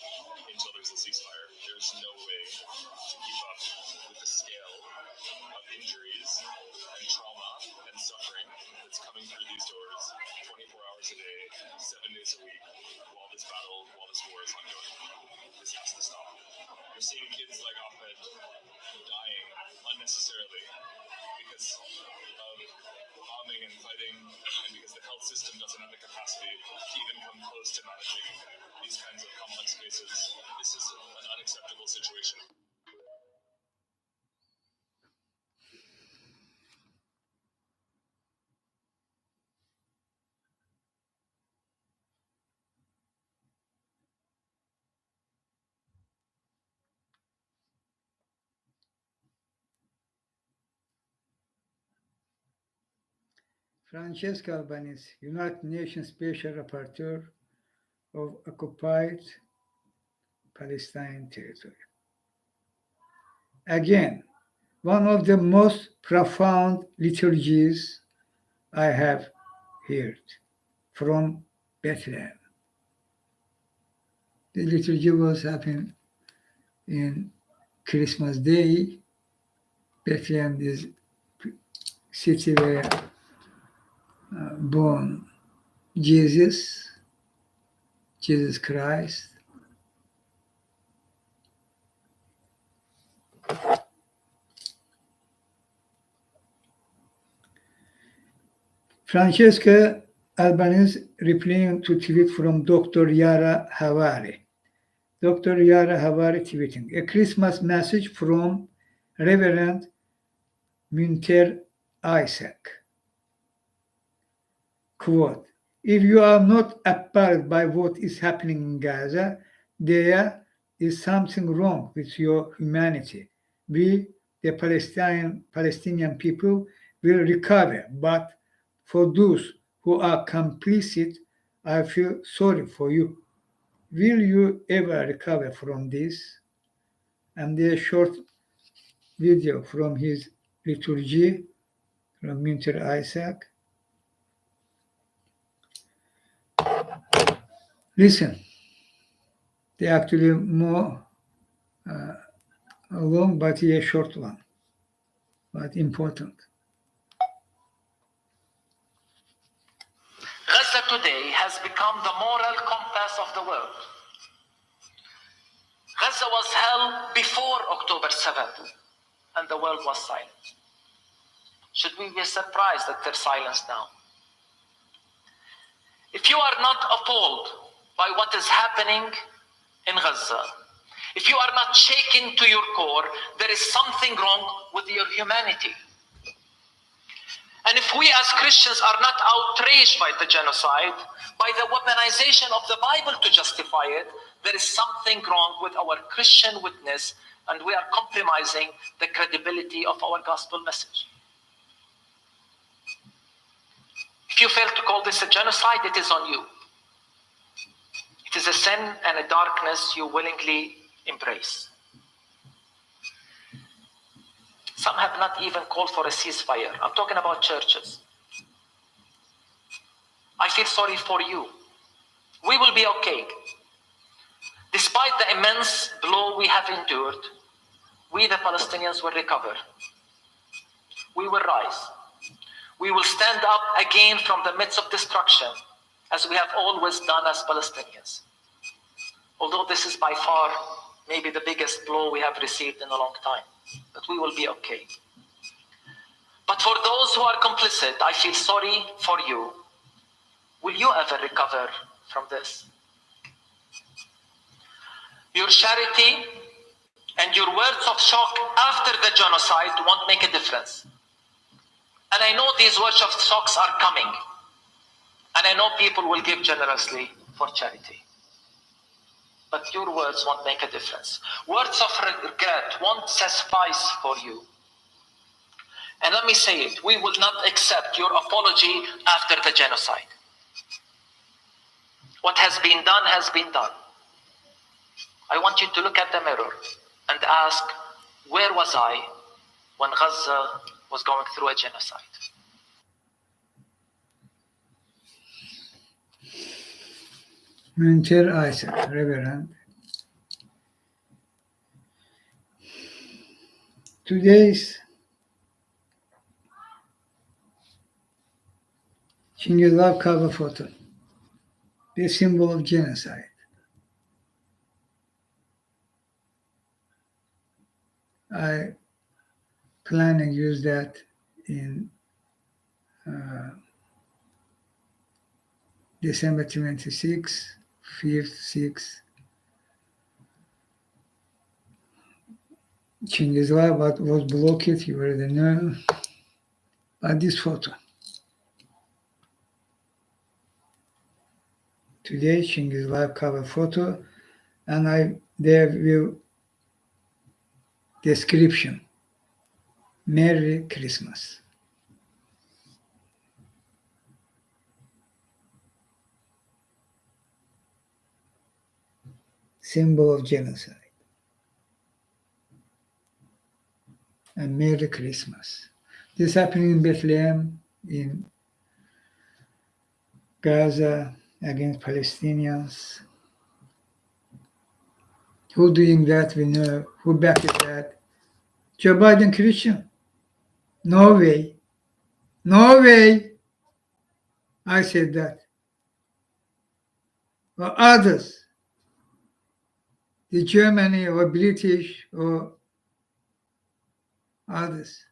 until there's a ceasefire. There's no way to keep up with the scale of injuries and trauma and suffering that's coming through these doors 24 hours a day, 7 days a week, while this battle, while this war is ongoing. This has to stop. We're seeing kids like Ahmed dying unnecessarily because of bombing and fighting, and because the health system doesn't have the capacity to even come close to managing these kinds of complex cases. This is an unacceptable situation. Francesca Albanese, United Nations Special Rapporteur of Occupied Palestine Territory. Again, one of the most profound liturgies I have heard from Bethlehem. The liturgy was happening in Christmas Day. Bethlehem is city where born Jesus Christ. Francesca Albanese replying to tweet from Dr. Yara Havari. Dr. Yara Havari tweeting, a Christmas message from Reverend Münter Isaac. Quote, if you are not appalled by what is happening in Gaza, there is something wrong with your humanity. We, the Palestinian people, will recover, but for those who are complicit, I feel sorry for you. Will you ever recover from this? And a short video from his liturgy from Münter Isaac. Listen, they're actually more long, but a short one, but important. Gaza today has become the moral compass of the world. Gaza was hell before October 7th, and the world was silent. Should we be surprised at their silence now? If you are not appalled by what is happening in Gaza, if you are not shaken to your core, there is something wrong with your humanity. And if we as Christians are not outraged by the genocide, by the weaponization of the Bible to justify it, there is something wrong with our Christian witness, and we are compromising the credibility of our gospel message. If you fail to call this a genocide, it is on you. It is a sin and a darkness you willingly embrace. Some have not even called for a ceasefire. I'm talking about churches. I feel sorry for you. We will be okay. Despite the immense blow we have endured, we the Palestinians will recover. We will rise. We will stand up again from the midst of destruction, as we have always done as Palestinians. Although this is by far maybe the biggest blow we have received in a long time, but we will be okay. But for those who are complicit, I feel sorry for you. Will you ever recover from this? Your charity and your words of shock after the genocide won't make a difference. And I know these words of shocks are coming. And I know people will give generously for charity. But your words won't make a difference. Words of regret won't suffice for you. And let me say it, we will not accept your apology after the genocide. What has been done has been done. I want you to look at the mirror and ask, where was I when Gaza was going through a genocide? Münter Isaac, Reverend. Today's Chinghiz cover photo, the symbol of genocide. I plan to use that in December 26, 5th, 6th. Chinghiz what was blocked, you already know. But this photo. Today, Chinghiz cover photo, and there will description. Merry Christmas. Symbol of genocide. And Merry Christmas. This happened in Bethlehem, in Gaza, against Palestinians. Who doing that, we know. Who backed that? Joe Biden Christian. No way. No way. I said that. Or others. The Germany or British or others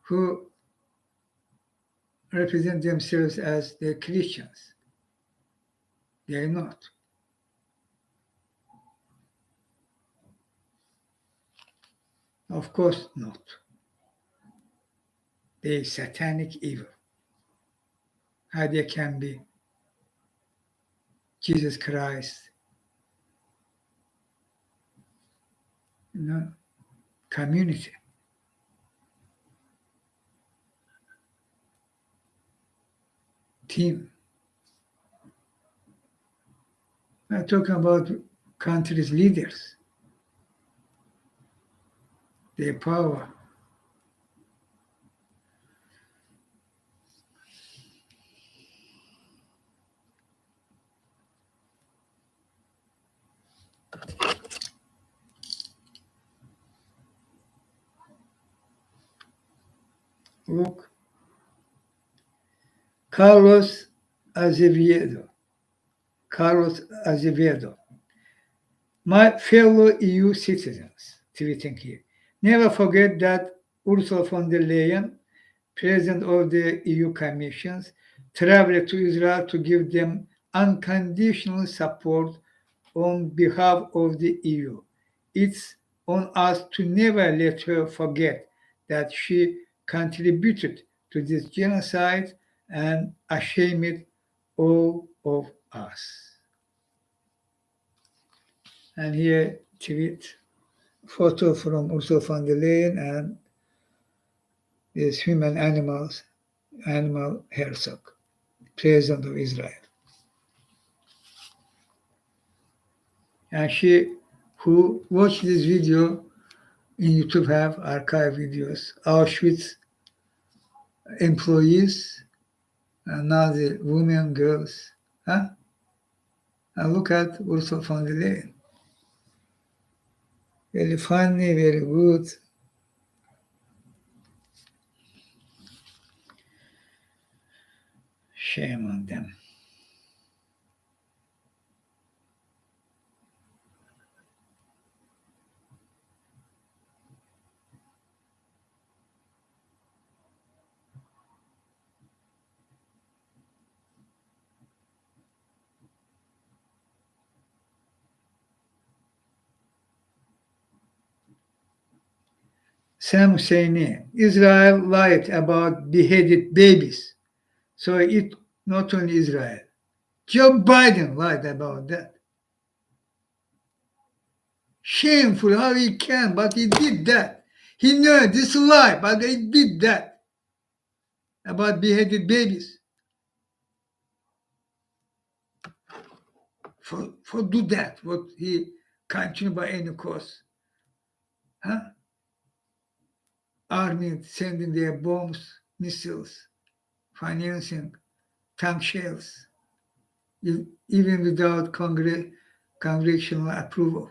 who represent themselves as the Christians. They are not. Of course not. They are satanic evil. How they can be Jesus Christ, community. Team. I'm talking about countries' leaders, their power. Look, Carlos Azevedo. My fellow EU citizens, tweeting here, never forget that Ursula von der Leyen, President of the EU Commission, traveled to Israel to give them unconditional support on behalf of the EU. It's on us to never let her forget that she contributed to this genocide and ashamed all of us. And here, tweet photo from Ursula von der Leyen and this animal Herzog, President of Israel. And she who watched this video in YouTube have archive videos, Auschwitz employees, and now the women, girls. Huh? And look at Ursula von der Leyen. Very funny, very good. Shame on them. Sam Husseini, Israel lied about beheaded babies. So it not only Israel. Joe Biden lied about that. Shameful how he can, but he did that. He knew this lie, but he did that about beheaded babies. For do that, what he continued by any cost. Huh? Army sending their bombs, missiles, financing, tank shells, even without congressional approval.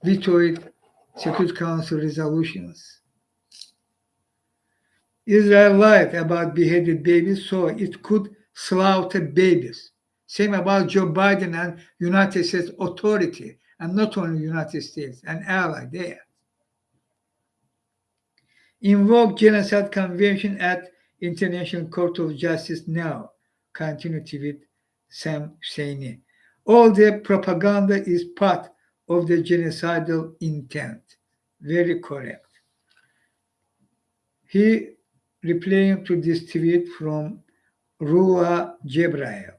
Vetoed Security Council resolutions. Israel lied about beheaded babies so it could slaughter babies. Same about Joe Biden and United States authority, and not only United States, an ally there. Invoke Genocide Convention at International Court of Justice now. Continuity with Sam Husseini. All the propaganda is part of the genocidal intent. Very correct. He replying to this tweet from Rua Jebrail.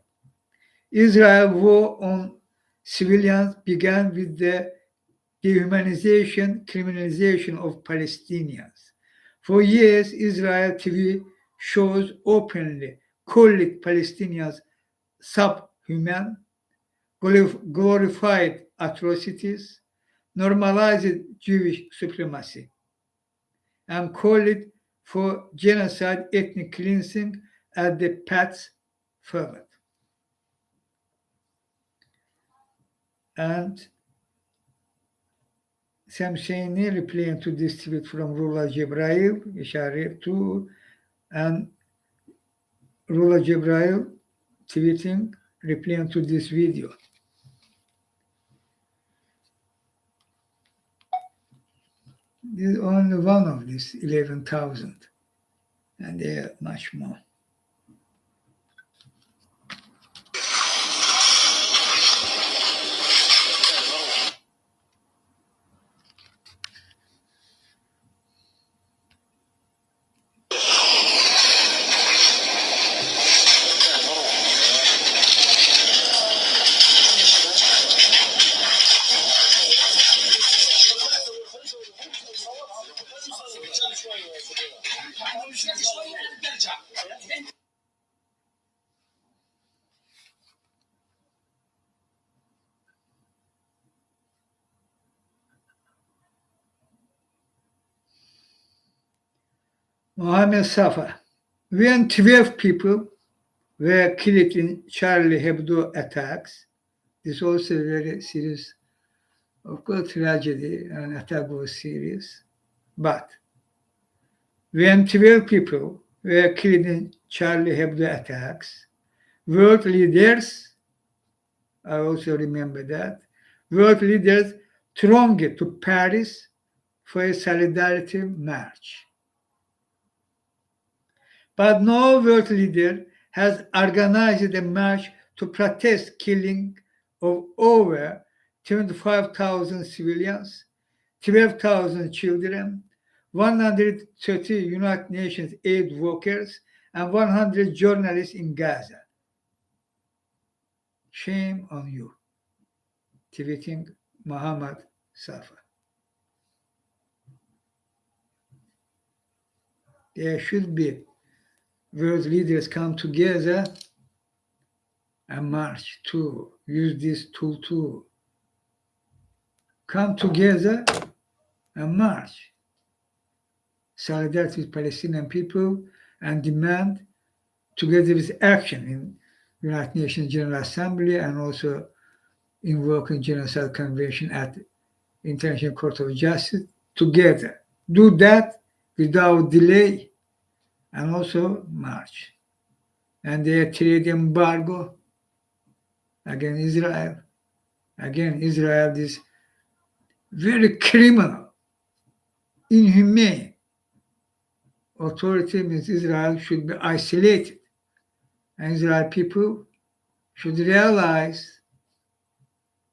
Israel war on civilians began with the dehumanization, criminalization of Palestinians. For years, Israel TV shows openly called Palestinians subhuman, glorified atrocities, normalized Jewish supremacy, and called it for genocide, ethnic cleansing as the path forward. And Sam Husseini replying to this tweet from Rula Jebrail, işaret to, and Rula Jebrail tweeting, replying to this video. This is only one of these 11,000, and there are much more. Mohammed Safa. When 12 people were killed in Charlie Hebdo attacks, this also a very serious, of course, tragedy, and attack was serious. But when 12 people were killed in Charlie Hebdo attacks, world leaders, I also remember that, world leaders thronged to Paris for a solidarity march. But no world leader has organized a march to protest killing of over 25,000 civilians, 12,000 children, 130 United Nations aid workers, and 100 journalists in Gaza. Shame on you. Tweeting Muhammad Safa. There should be world leaders come together and march to use this tool to come together and march. Solidarity with Palestinian people and demand, together with action in United Nations General Assembly and also invoking Genocide Convention at International Court of Justice, together. Do that without delay and also march. And their trade embargo against Israel. Again, Israel is very criminal, inhumane. Authority means Israel should be isolated. And Israel people should realize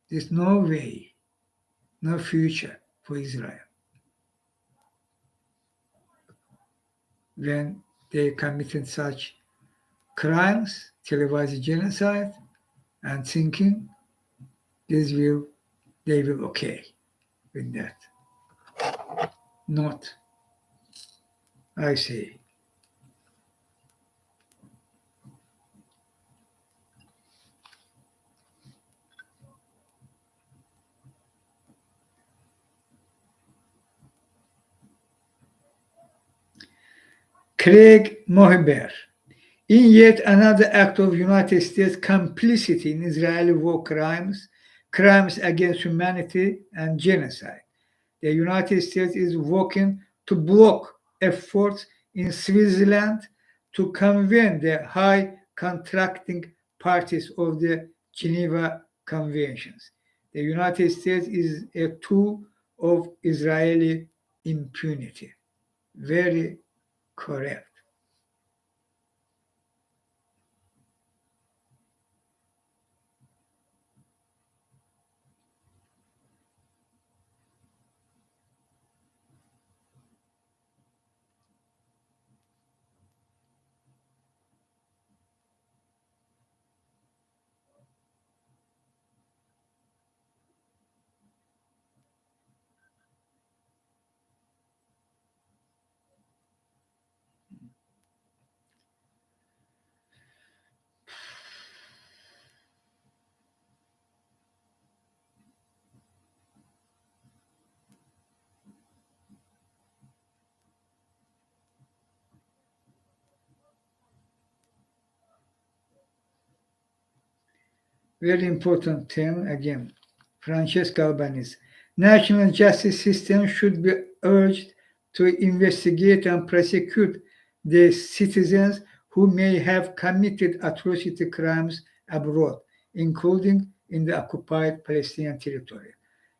there's no way, no future for Israel when they committed such crimes, televised genocide, and thinking they will okay with that. Not, I say. Craig Mohiber. In yet another act of United States complicity in Israeli war crimes, crimes against humanity, and genocide, the United States is working to block efforts in Switzerland to convene the high contracting parties of the Geneva Conventions. The United States is a tool of Israeli impunity. Very correct. Very important term again. Francesca Albanese. National justice system should be urged to investigate and prosecute the citizens who may have committed atrocity crimes abroad, including in the occupied Palestinian territory.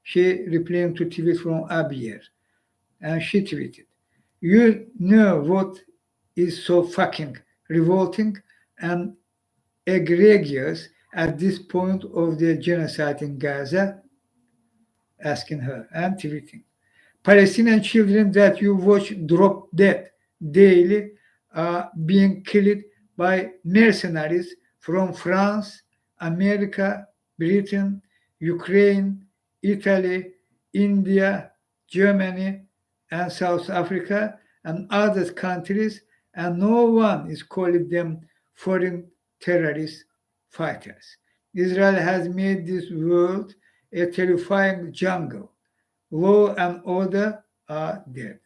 She replied to tweet from Abier, and she tweeted, "You know what is so fucking revolting and egregious at this point of the genocide in Gaza?" Asking her and tweeting. Palestinian children that you watch drop dead daily are being killed by mercenaries from France, America, Britain, Ukraine, Italy, India, Germany, and South Africa, and other countries, and no one is calling them foreign terrorist fighters. Israel has made this world a terrifying jungle. Law and order are dead.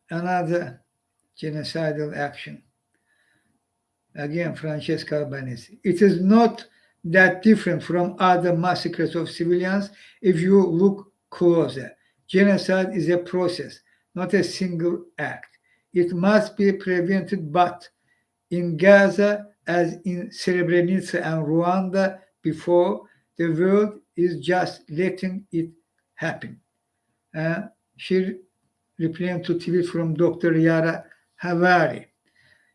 Another genocidal action. Again, Francesca Albanese. It is not that different from other massacres of civilians if you look closer. Genocide is a process, not a single act. It must be prevented, but in Gaza, as in Srebrenica and Rwanda before. The world is just letting it happen. She replying to tweet from Dr. Yara Havari.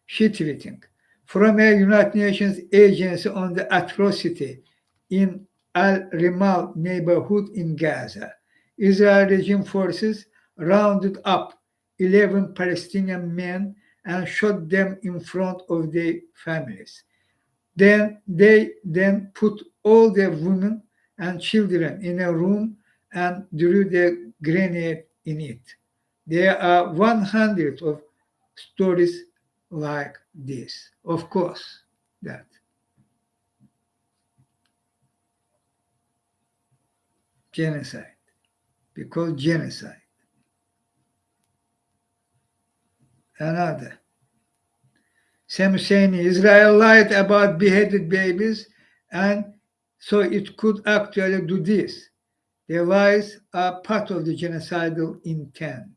She tweeting from a United Nations agency on the atrocity in Al-Rimal neighborhood in Gaza. Israel regime forces rounded up 11 Palestinian men and shot them in front of their families. Then they put all the women and children in a room and threw the grenade in it. There are 100 of stories like this. Of course, that genocide, because genocide. Another. Sam Husseini, Israel lied about beheaded babies, and so it could actually do this. The lies are part of the genocidal intent.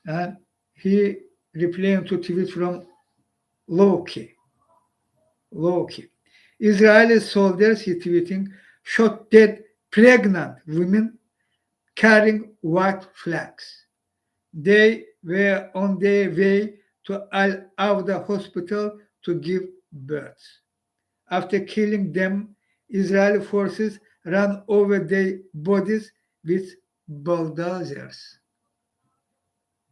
And he replying to tweet from Loki. Israeli soldiers, he tweeting, shot dead pregnant women carrying white flags. They were on their way to Al Awda hospital to give birth. After killing them, Israeli forces ran over their bodies with bulldozers.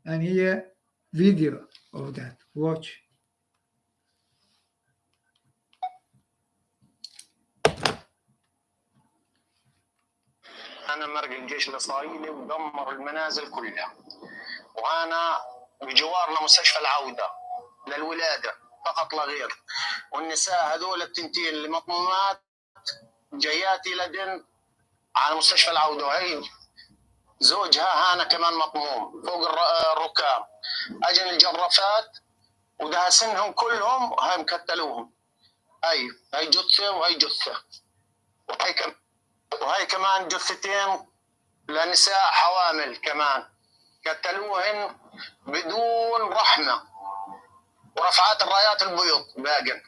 And here, video of that. Watch. أنا مرق الجيش الإسرائيلي ودمر المنازل كلها، وأنا بجوارنا مستشفى العودة للولادة فقط لا غير، والنساء هذول التنتين اللي مطمومات جياتي لدن على مستشفى العودة، وهي زوجها هانا كمان مطموم فوق الركام. أجن الجرافات ودهسنهم كلهم وهي مكتلوهم. هاي جثة وهي جثة، وهي كمان جثتين لنساء حوامل كمان قتلوهن بدون رحمة، ورفعات الرايات البيض باقن،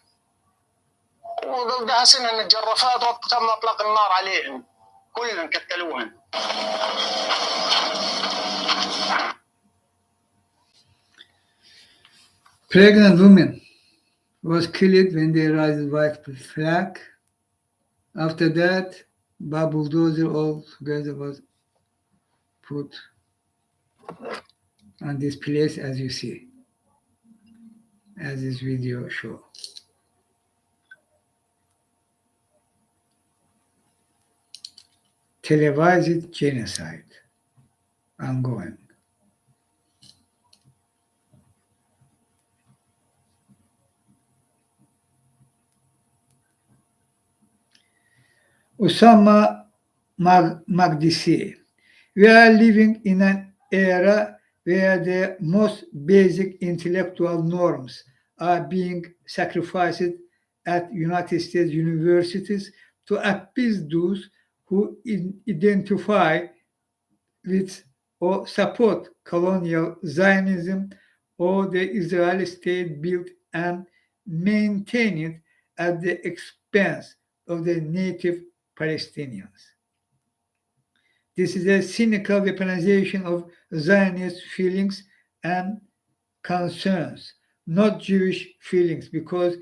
ودهسنهن الجرافات وتم اطلاق النار عليهم كلهم قتلوهن. Pregnant woman was killed when they raised white flag. After that, by bulldozer all together was put on this place, as you see, as this video show. Televised genocide ongoing. Osama Magdisi. We are living in an era where the most basic intellectual norms are being sacrificed at United States universities to appease those who identify with or support colonial Zionism or the Israeli state built and maintained at the expense of the native Palestinians. This is a cynical weaponization of Zionist feelings and concerns, not Jewish feelings, because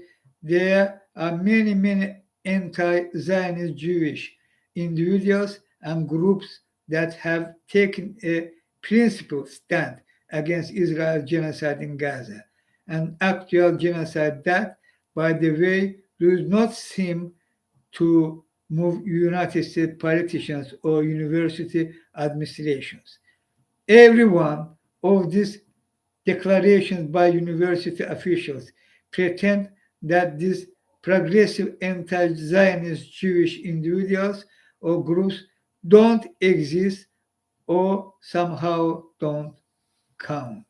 there are many anti-Zionist Jewish individuals and groups that have taken a principled stand against Israel's genocide in Gaza, an actual genocide that, by the way, does not seem to move United States politicians or university administrations. Every one of these declarations by university officials pretend that these progressive anti-Zionist Jewish individuals or groups don't exist or somehow don't count.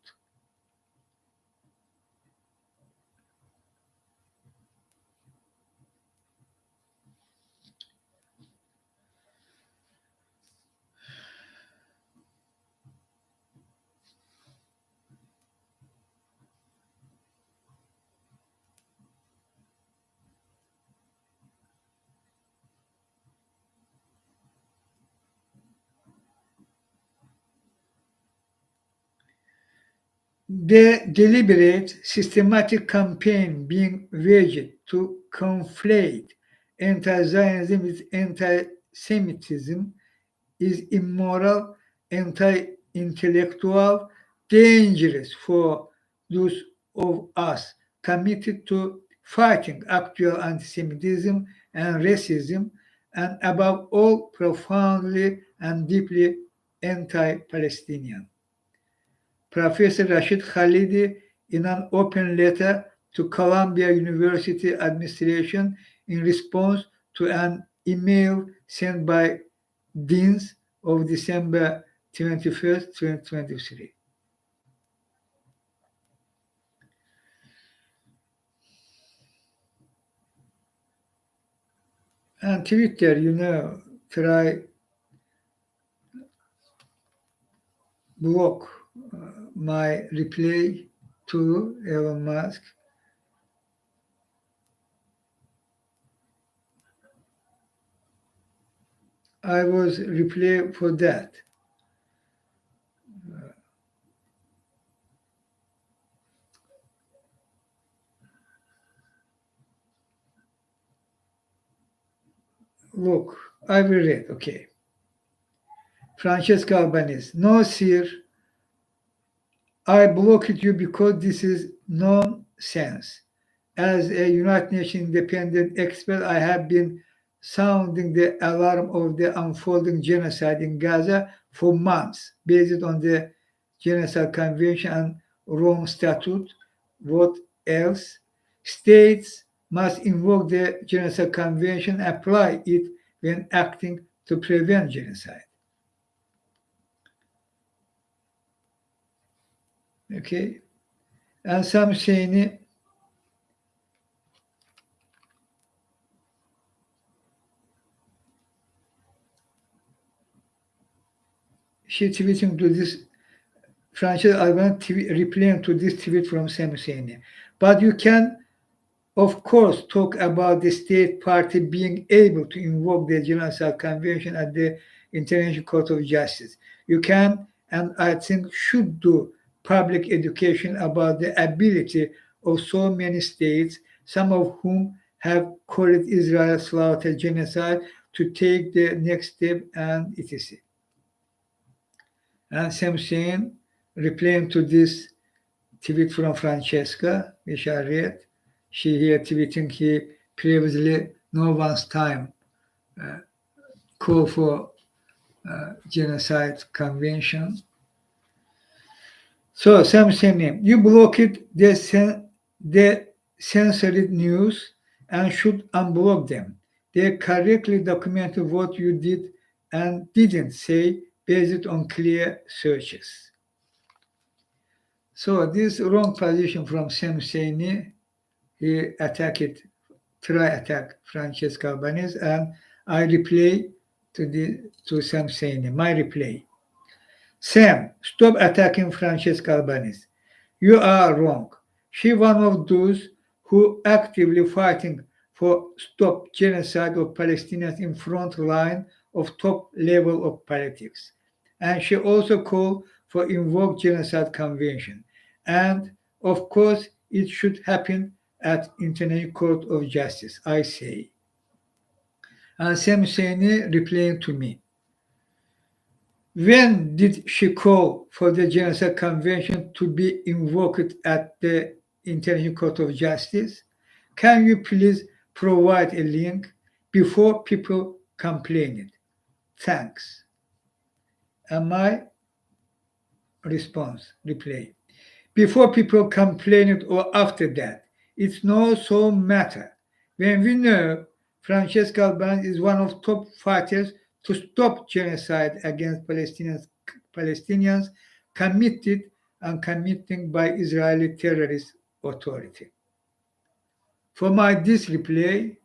The deliberate, systematic campaign being waged to conflate anti-Zionism with anti-Semitism is immoral, anti-intellectual, dangerous for those of us committed to fighting actual anti-Semitism and racism, and above all, profoundly and deeply anti-Palestinian. Professor Rashid Khalidi, in an open letter to Columbia University administration in response to an email sent by deans of December 21st, 2023. And Twitter, try block my reply to Elon Musk. I was reply for that. Look, I will read, okay. Francesca Albanese, no, sir, I blocked you because this is nonsense. As a United Nations independent expert, I have been sounding the alarm of the unfolding genocide in Gaza for months, based on the Genocide Convention and Rome Statute. What else? States must invoke the Genocide Convention, apply it when acting to prevent genocide. Okay? And some saying she tweeting to this Frances Alban replying to this tweet from Sam Husseini. But you can, of course, talk about the state party being able to invoke the Genocide Convention at the International Court of Justice. You can, and I think should do, public education about the ability of so many states, some of whom have called Israel slaughter genocide, to take the next step and etc. And Sam Hussein replying to this tweet from Francesca, which I read. She here tweeting he previously no one's time call for genocide convention. So Sam Hussein, you blocked the censored news and should unblock them. They correctly documented what you did and didn't say based on clear searches. So this wrong position from Sam Husseini, he try attack Francesca Albanese, and I reply to Sam Husseini, my reply. Sam, stop attacking Francesca Albanese. You are wrong. She one of those who actively fighting for stop genocide of Palestinians in front line of top level of politics. And she also called for invoke genocide convention. And of course, it should happen at International Court of Justice, I say. And Sam Husseini replying to me. When did she call for the Genocide Convention to be invoked at the International Court of Justice? Can you please provide a link before people complain? Thanks. And my reply. Before people complain or after that, it's no so matter. When we know Francesca Albanese is one of top fighters to stop genocide against Palestinians committed and committing by Israeli terrorist authority. For my this reply,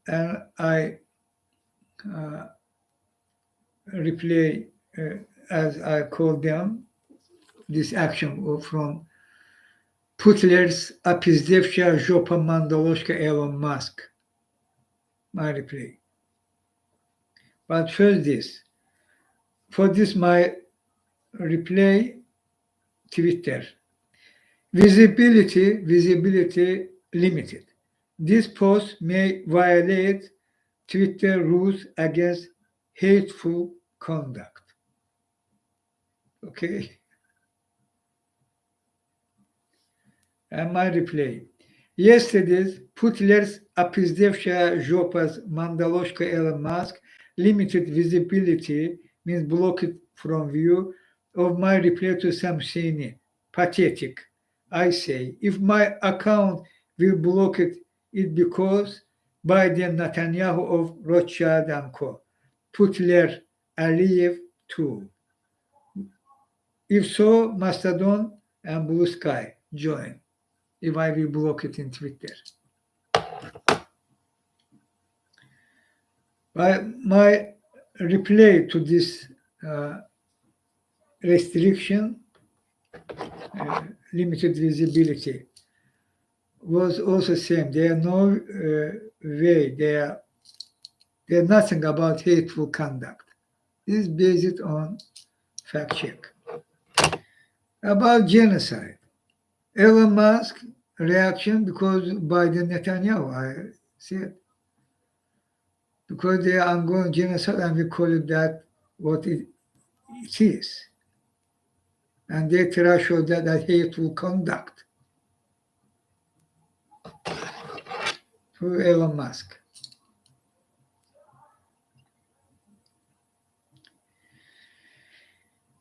and I reply as I call them, this action from Putler's Apizdevcha Jopa Mandaloshka Elon Musk. My reply. But first this, for this my reply Twitter. Visibility limited. This post may violate Twitter rules against hateful conduct. Okay. And my reply. Yesterday's Putler's Apizdevsha Jopas Mandaloshka Elon Musk limited visibility means blocked from view of my reply to Samsini. Pathetic. I say, if my account will block it because Biden Netanyahu of Rothschild and Co. Putler Aliyev too. If so, Mastodon and Blue Sky join. If I will block it in Twitter. My reply to this restriction, limited visibility, was also same. There are no way. There are nothing about hateful conduct. This is based on fact check. About genocide, Elon Musk reaction because Biden Netanyahu, I said, because they are ongoing genocide and we call it that what it is. And they try to show that as hateful conduct to Elon Musk.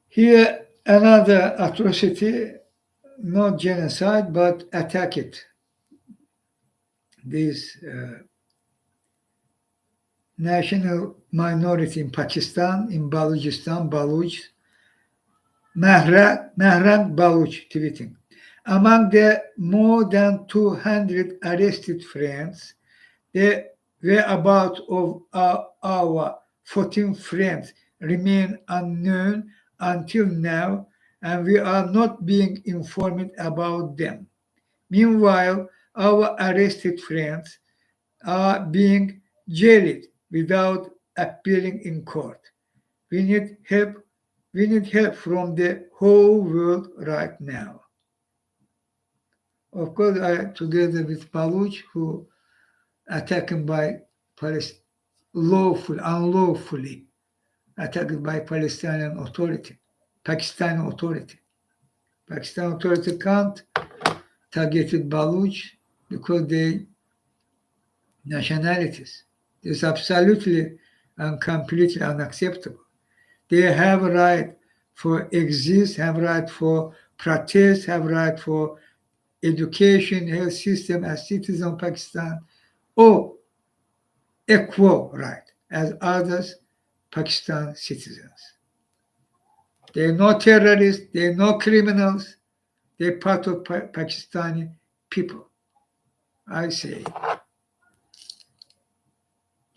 Here, another atrocity, not genocide, but attack it. This national minority in Pakistan, in Balochistan, Baloch, Mehran Baloch tweeting. Among the more than 200 arrested friends, the whereabouts of our 14 friends remain unknown until now, and we are not being informed about them. Meanwhile, our arrested friends are being jailed without appearing in court. We need help. We need help from the whole world right now. Of course, I together with Baloch, who attacked by unlawfully attacked by Palestinian authority, Pakistani authority. Pakistan authority can't target Baloch because they nationalities. It's absolutely and completely unacceptable. They have a right for exist, have right for protest, have right for education, health system as citizens of Pakistan, or equal right as others Pakistan citizens. They're not terrorists, they're not criminals, they're part of Pakistani people. I say.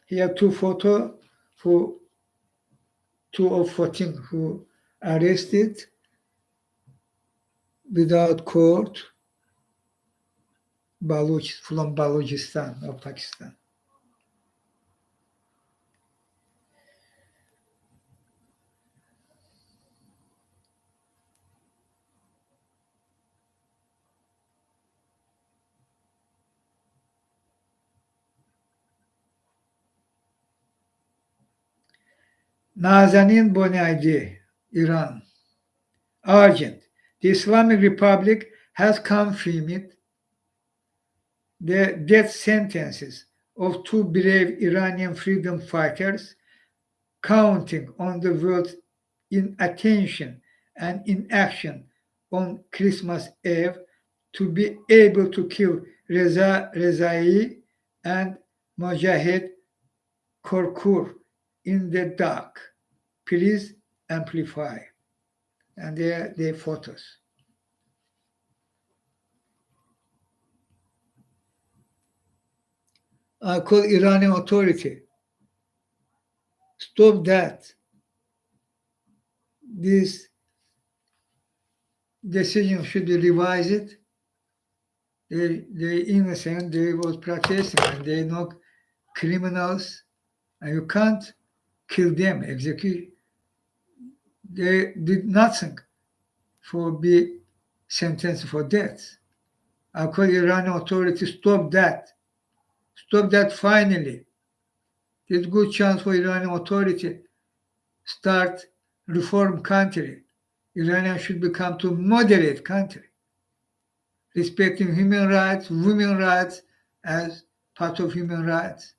Here two photos who 2 of 14 who arrested without court from Balochistan of Pakistan. Nazanin Bonaidi, Iran. Urgent. The Islamic Republic has confirmed the death sentences of 2 brave Iranian freedom fighters, counting on the world's inattention and inaction on Christmas Eve to be able to kill Reza Rezai and Mojahed Korkur in the dark. Please amplify. And there are their photos. I call Iranian authority. Stop that. This decision should be revised. They innocent, they was protesting, and they not criminals, and you can't kill them, execute. They did nothing for be sentenced for death. I call Iranian authorities stop that. Stop that finally. There's good chance for Iranian authority start reform country. Iranian should become to moderate country, respecting human rights, women rights as part of human rights.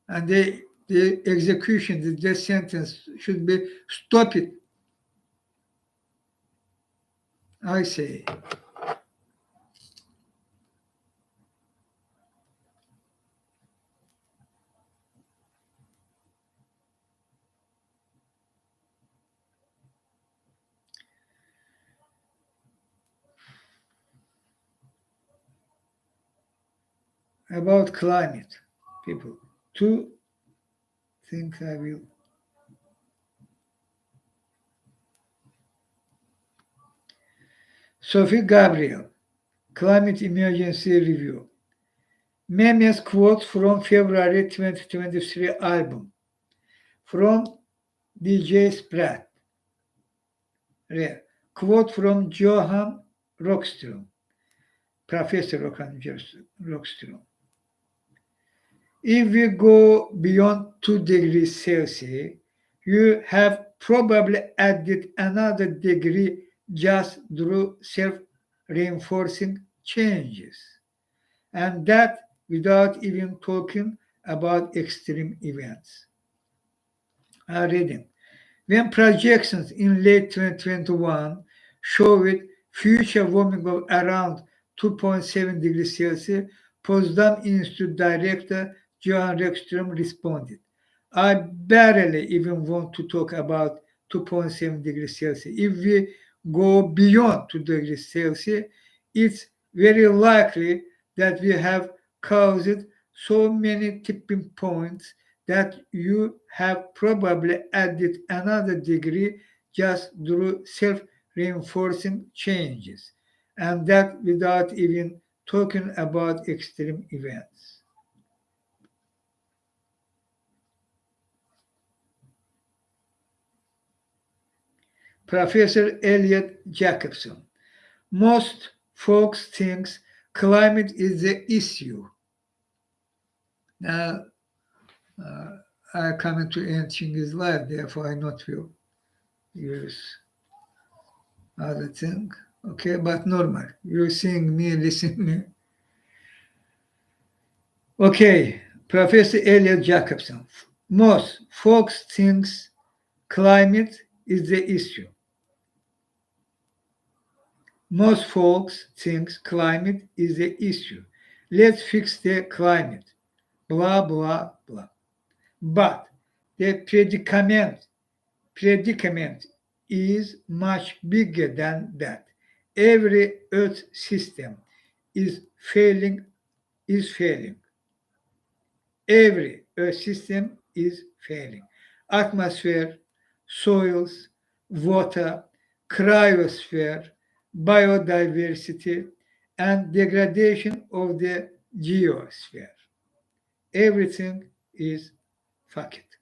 And the execution, the death sentence should be stop it. I say. About climate, people. Two things I will. Sophie Gabriel, Climate Emergency Review. Memes quote from February 2023 album from DJ Sprat. Quote from Johan Rockström, Professor Rockström. If we go beyond 2 degrees Celsius, you have probably added another degree just through self-reinforcing changes. And that without even talking about extreme events. Reading. When projections in late 2021 showed future warming of around 2.7 degrees Celsius, Potsdam Institute Director Johan Rockström responded, I barely even want to talk about 2.7 degrees Celsius. If we go beyond 2 degrees Celsius, it's very likely that we have caused so many tipping points that you have probably added another degree just through self-reinforcing changes, and that without even talking about extreme events. Professor Elliot Jacobson. Most folks think climate is the issue. Now, I come to end Chinghiz life, therefore I not will use other thing. Okay, but normal. You seeing me, listening me. Okay, Professor Elliot Jacobson. Most folks think climate is the issue. Most folks think climate is the issue. Let's fix the climate. Blah, blah, blah. But the predicament is much bigger than that. Every Earth system is failing. Every Earth system is failing. Atmosphere, soils, water, cryosphere, biodiversity, and degradation of the geosphere. Everything is fucked.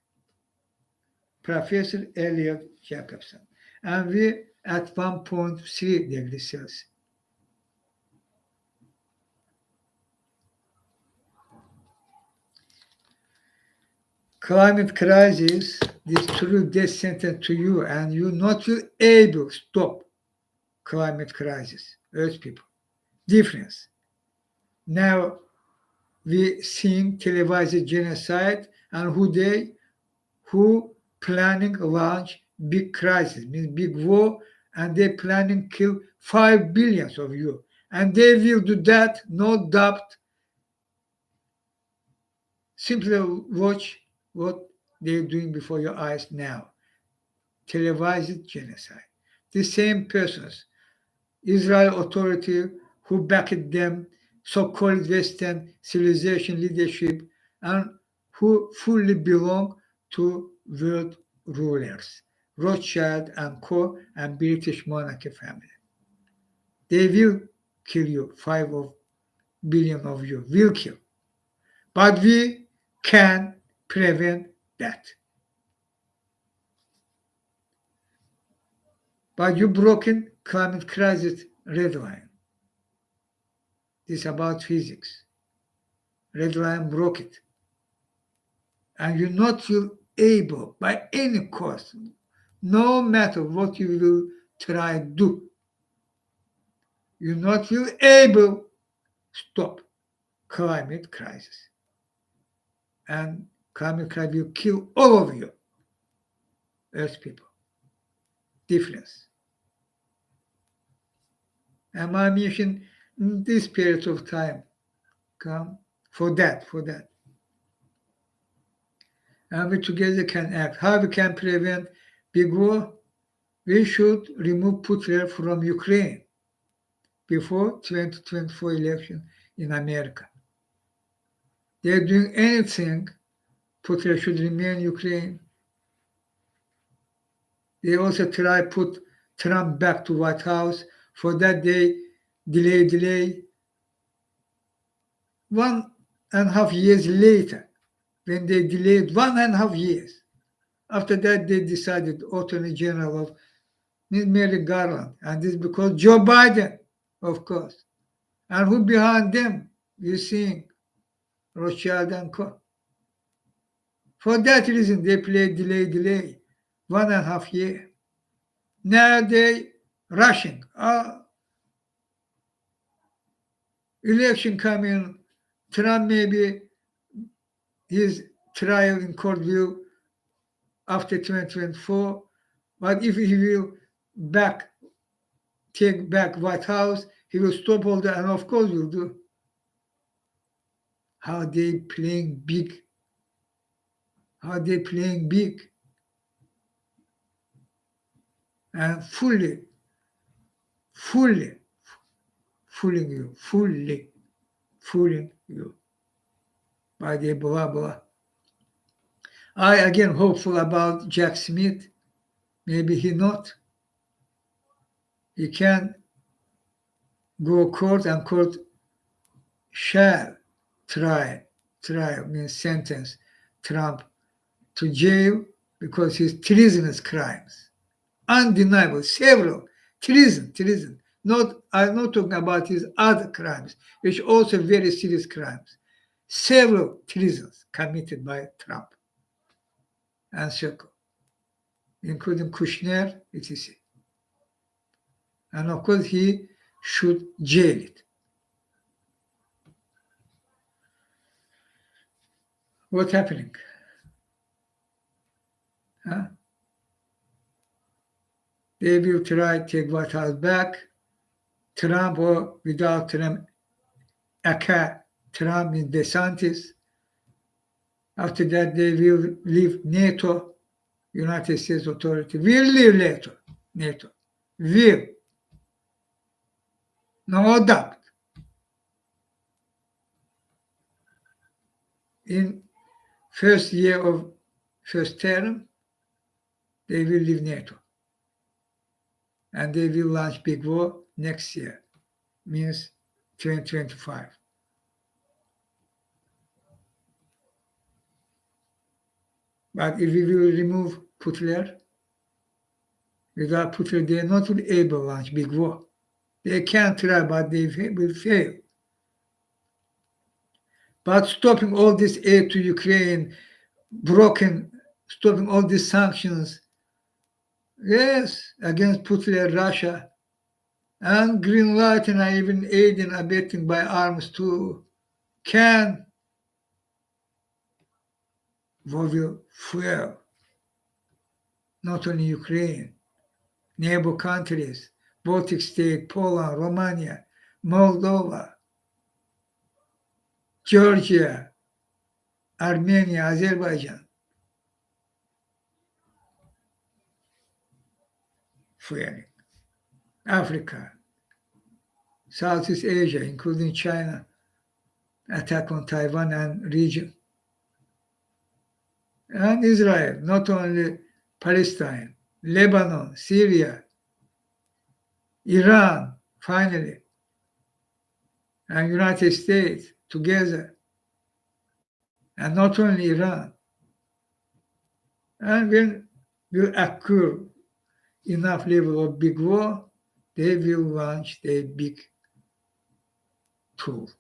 Professor Elliot Jacobson. And we at 1.3 degrees Celsius. Climate crisis, this true death sentence to you, and you not will able to stop climate crisis, Earth people. Difference. Now we seeing televised genocide, and who planning launch big crisis, means big war, and they planning kill 5 billion of you. And they will do that, no doubt. Simply watch what they're doing before your eyes now. Televised genocide. The same persons, Israel authority who backed them, so-called Western civilization leadership, and who fully belong to world rulers, Rothschild and Co. and British monarchy family. They will kill you, 5 billion of you will kill. But we can prevent that. but you broken climate crisis red line. This is about physics. Red line broke it. And you not feel able by any cost, no matter what you will try to do, you not feel able stop climate crisis. And climate crisis will kill all of you, Earth people. Difference. And my mission in this period of time come for that. And we together can act. How we can prevent big war? We should remove Putin from Ukraine before 2024 election in America. They're doing anything. Putin should remain Ukraine. They also try put Trump back to White House. For that they delay. 1.5 years later, when they delayed 1.5 years, after that they decided Attorney General of Merrick Garland, and this is because Joe Biden, of course, and who behind them? You see, Rothschild and Co. For that reason, they play delay, 1.5 year. Now they rushing. Election coming, Trump maybe his trial in court will after 2024, but if he will take back White House, he will stop all that, and of course will do. How they playing big. And fully fooling you by the blah. I again hopeful about Jack Smith. Maybe he not. He can go court, and court shall trial means sentence Trump to jail because his treasonous crimes. Undeniable, several treason. I'm not talking about his other crimes, which also very serious crimes. Several treasons committed by Trump and Circle, including Kushner, etc. And of course, he should jail it. What's happening? Huh? They will try to take White House back. Trump or without Trump, Trump in DeSantis. After that, they will leave NATO, United States Authority. Will leave NATO. Will. No doubt. In first year of first term, they will leave NATO. And they will launch big war next year, means 2025. But if we will remove Putler, without Putler, they are not able to launch big war. They can try, but they will fail. But stopping all this aid to Ukraine, stopping all these sanctions, yes, against Putler, Russia, and green light, and even aiding, abetting by arms too, can will fuel not only Ukraine, neighbor countries, Baltic state, Poland, Romania, Moldova, Georgia, Armenia, Azerbaijan. Fueling. Africa, Southeast Asia, including China, attack on Taiwan and region. And Israel, not only Palestine, Lebanon, Syria, Iran, finally, and United States together, and not only Iran. And when will occur enough level of big war, they will launch their big tool.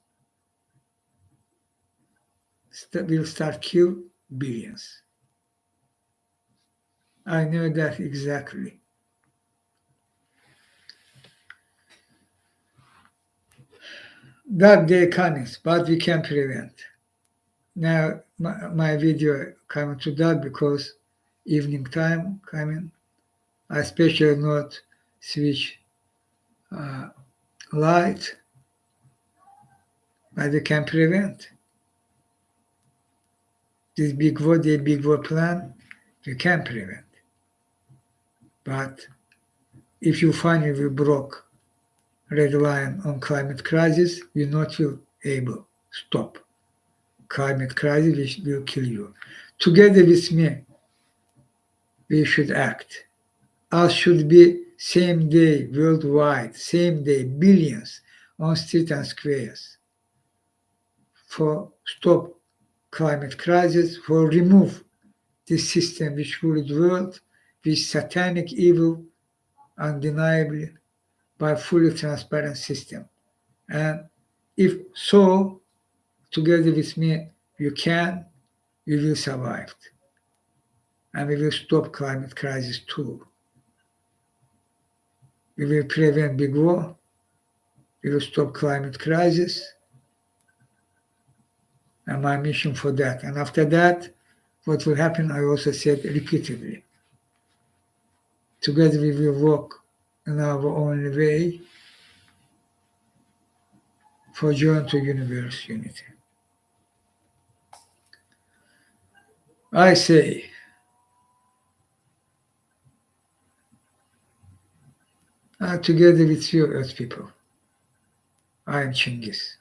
Will start kill billions. I know that exactly. Dark day coming, but we can prevent. Now my video coming to that because evening time coming. I especially not switch light, but we can prevent. This big war plan, we can prevent. But if you finally will broke red line on climate crisis, you not will able stop climate crisis, which will kill you. Together with me, we should act. Us should be same day worldwide, same day billions on streets and squares for stop climate crisis, for remove this system which ruled the world with satanic evil, undeniably, by fully transparent system. And if so, together with me, you can, we will survive. And we will stop climate crisis too. We will prevent big war. We will stop climate crisis. And my mission for that. And after that, what will happen, I also said repeatedly. Together we will walk in our own way for journey to universe unity. I say, together with you, Earth people, I am Chinghiz.